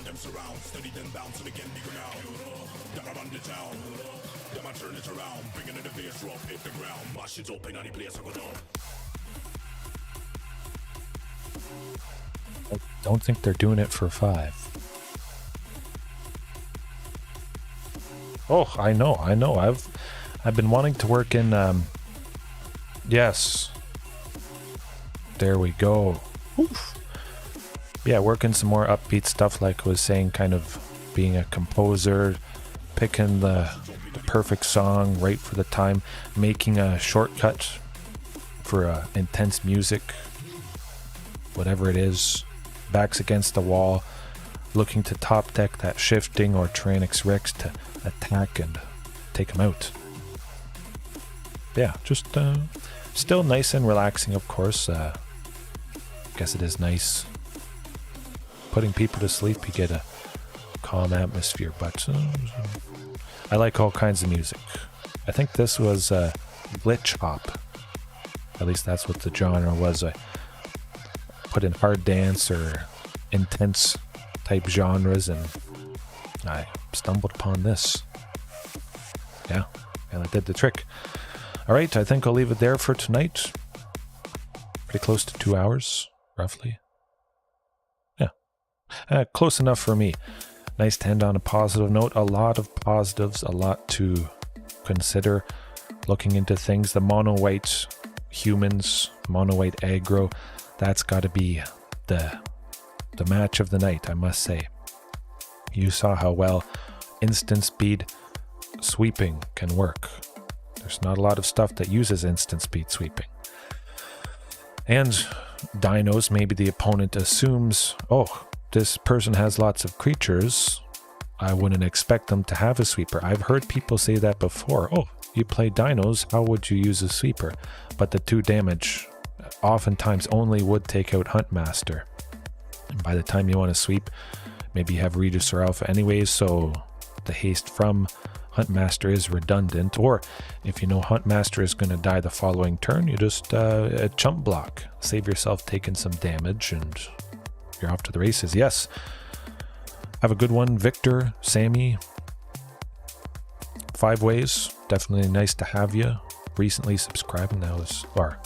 I don't think they're doing it for 5. Oh, I know. I've been wanting to work in yes. There we go. Oof. Yeah, working some more upbeat stuff like I was saying, kind of being a composer, picking the perfect song right for the time, making a shortcut for intense music, whatever it is, backs against the wall, looking to top deck that shifting or Tyrannix Rex to attack and take him out. Yeah, just still nice and relaxing, of course. Guess it is nice putting people to sleep. You get a calm atmosphere, but I like all kinds of music. I think this was glitch hop. At least that's what the genre was. I put in hard dance or intense type genres and I stumbled upon this. Yeah, and it did the trick. Alright, I think I'll leave it there for tonight. Pretty close to 2 hours, roughly. Yeah, close enough for me. Nice to end on a positive note. A lot of positives, a lot to consider. Looking into things, the mono-white humans, mono-white aggro, that's got to be the match of the night, I must say. You saw how well instant speed sweeping can work. There's not a lot of stuff that uses instant speed sweeping. And dinos, maybe the opponent assumes, oh, this person has lots of creatures, I wouldn't expect them to have a sweeper. I've heard people say that before. Oh, you play dinos, how would you use a sweeper? But the 2 damage oftentimes only would take out Huntmaster. And by the time you want to sweep, maybe you have Regis or Alpha anyways, so the haste from Huntmaster is redundant. Or if you know Huntmaster is going to die the following turn, you just chump block. Save yourself taking some damage and you're off to the races. Yes. Have a good one, Victor, Sammy. 5 ways. Definitely nice to have you. Recently subscribing now is, or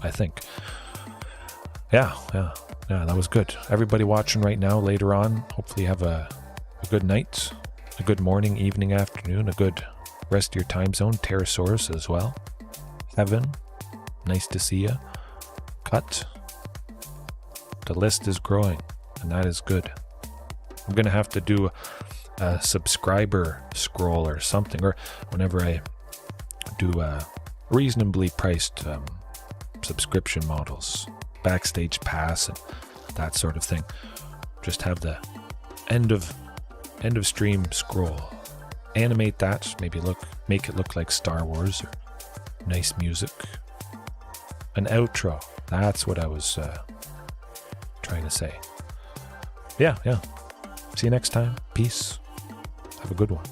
I think. Yeah, that was good. Everybody watching right now, later on, hopefully you have a good night, a good morning, evening, afternoon, a good rest of your time zone. Pterosaurus as well. Heaven, nice to see you. Cut. The list is growing, and that is good. I'm going to have to do a subscriber scroll or something, or whenever I do reasonably priced subscription models, backstage pass and that sort of thing. Just have the end of stream scroll. Animate that, maybe make it look like Star Wars, or nice music. An outro. That's what I was trying to say. Yeah. See you next time. Peace. Have a good one.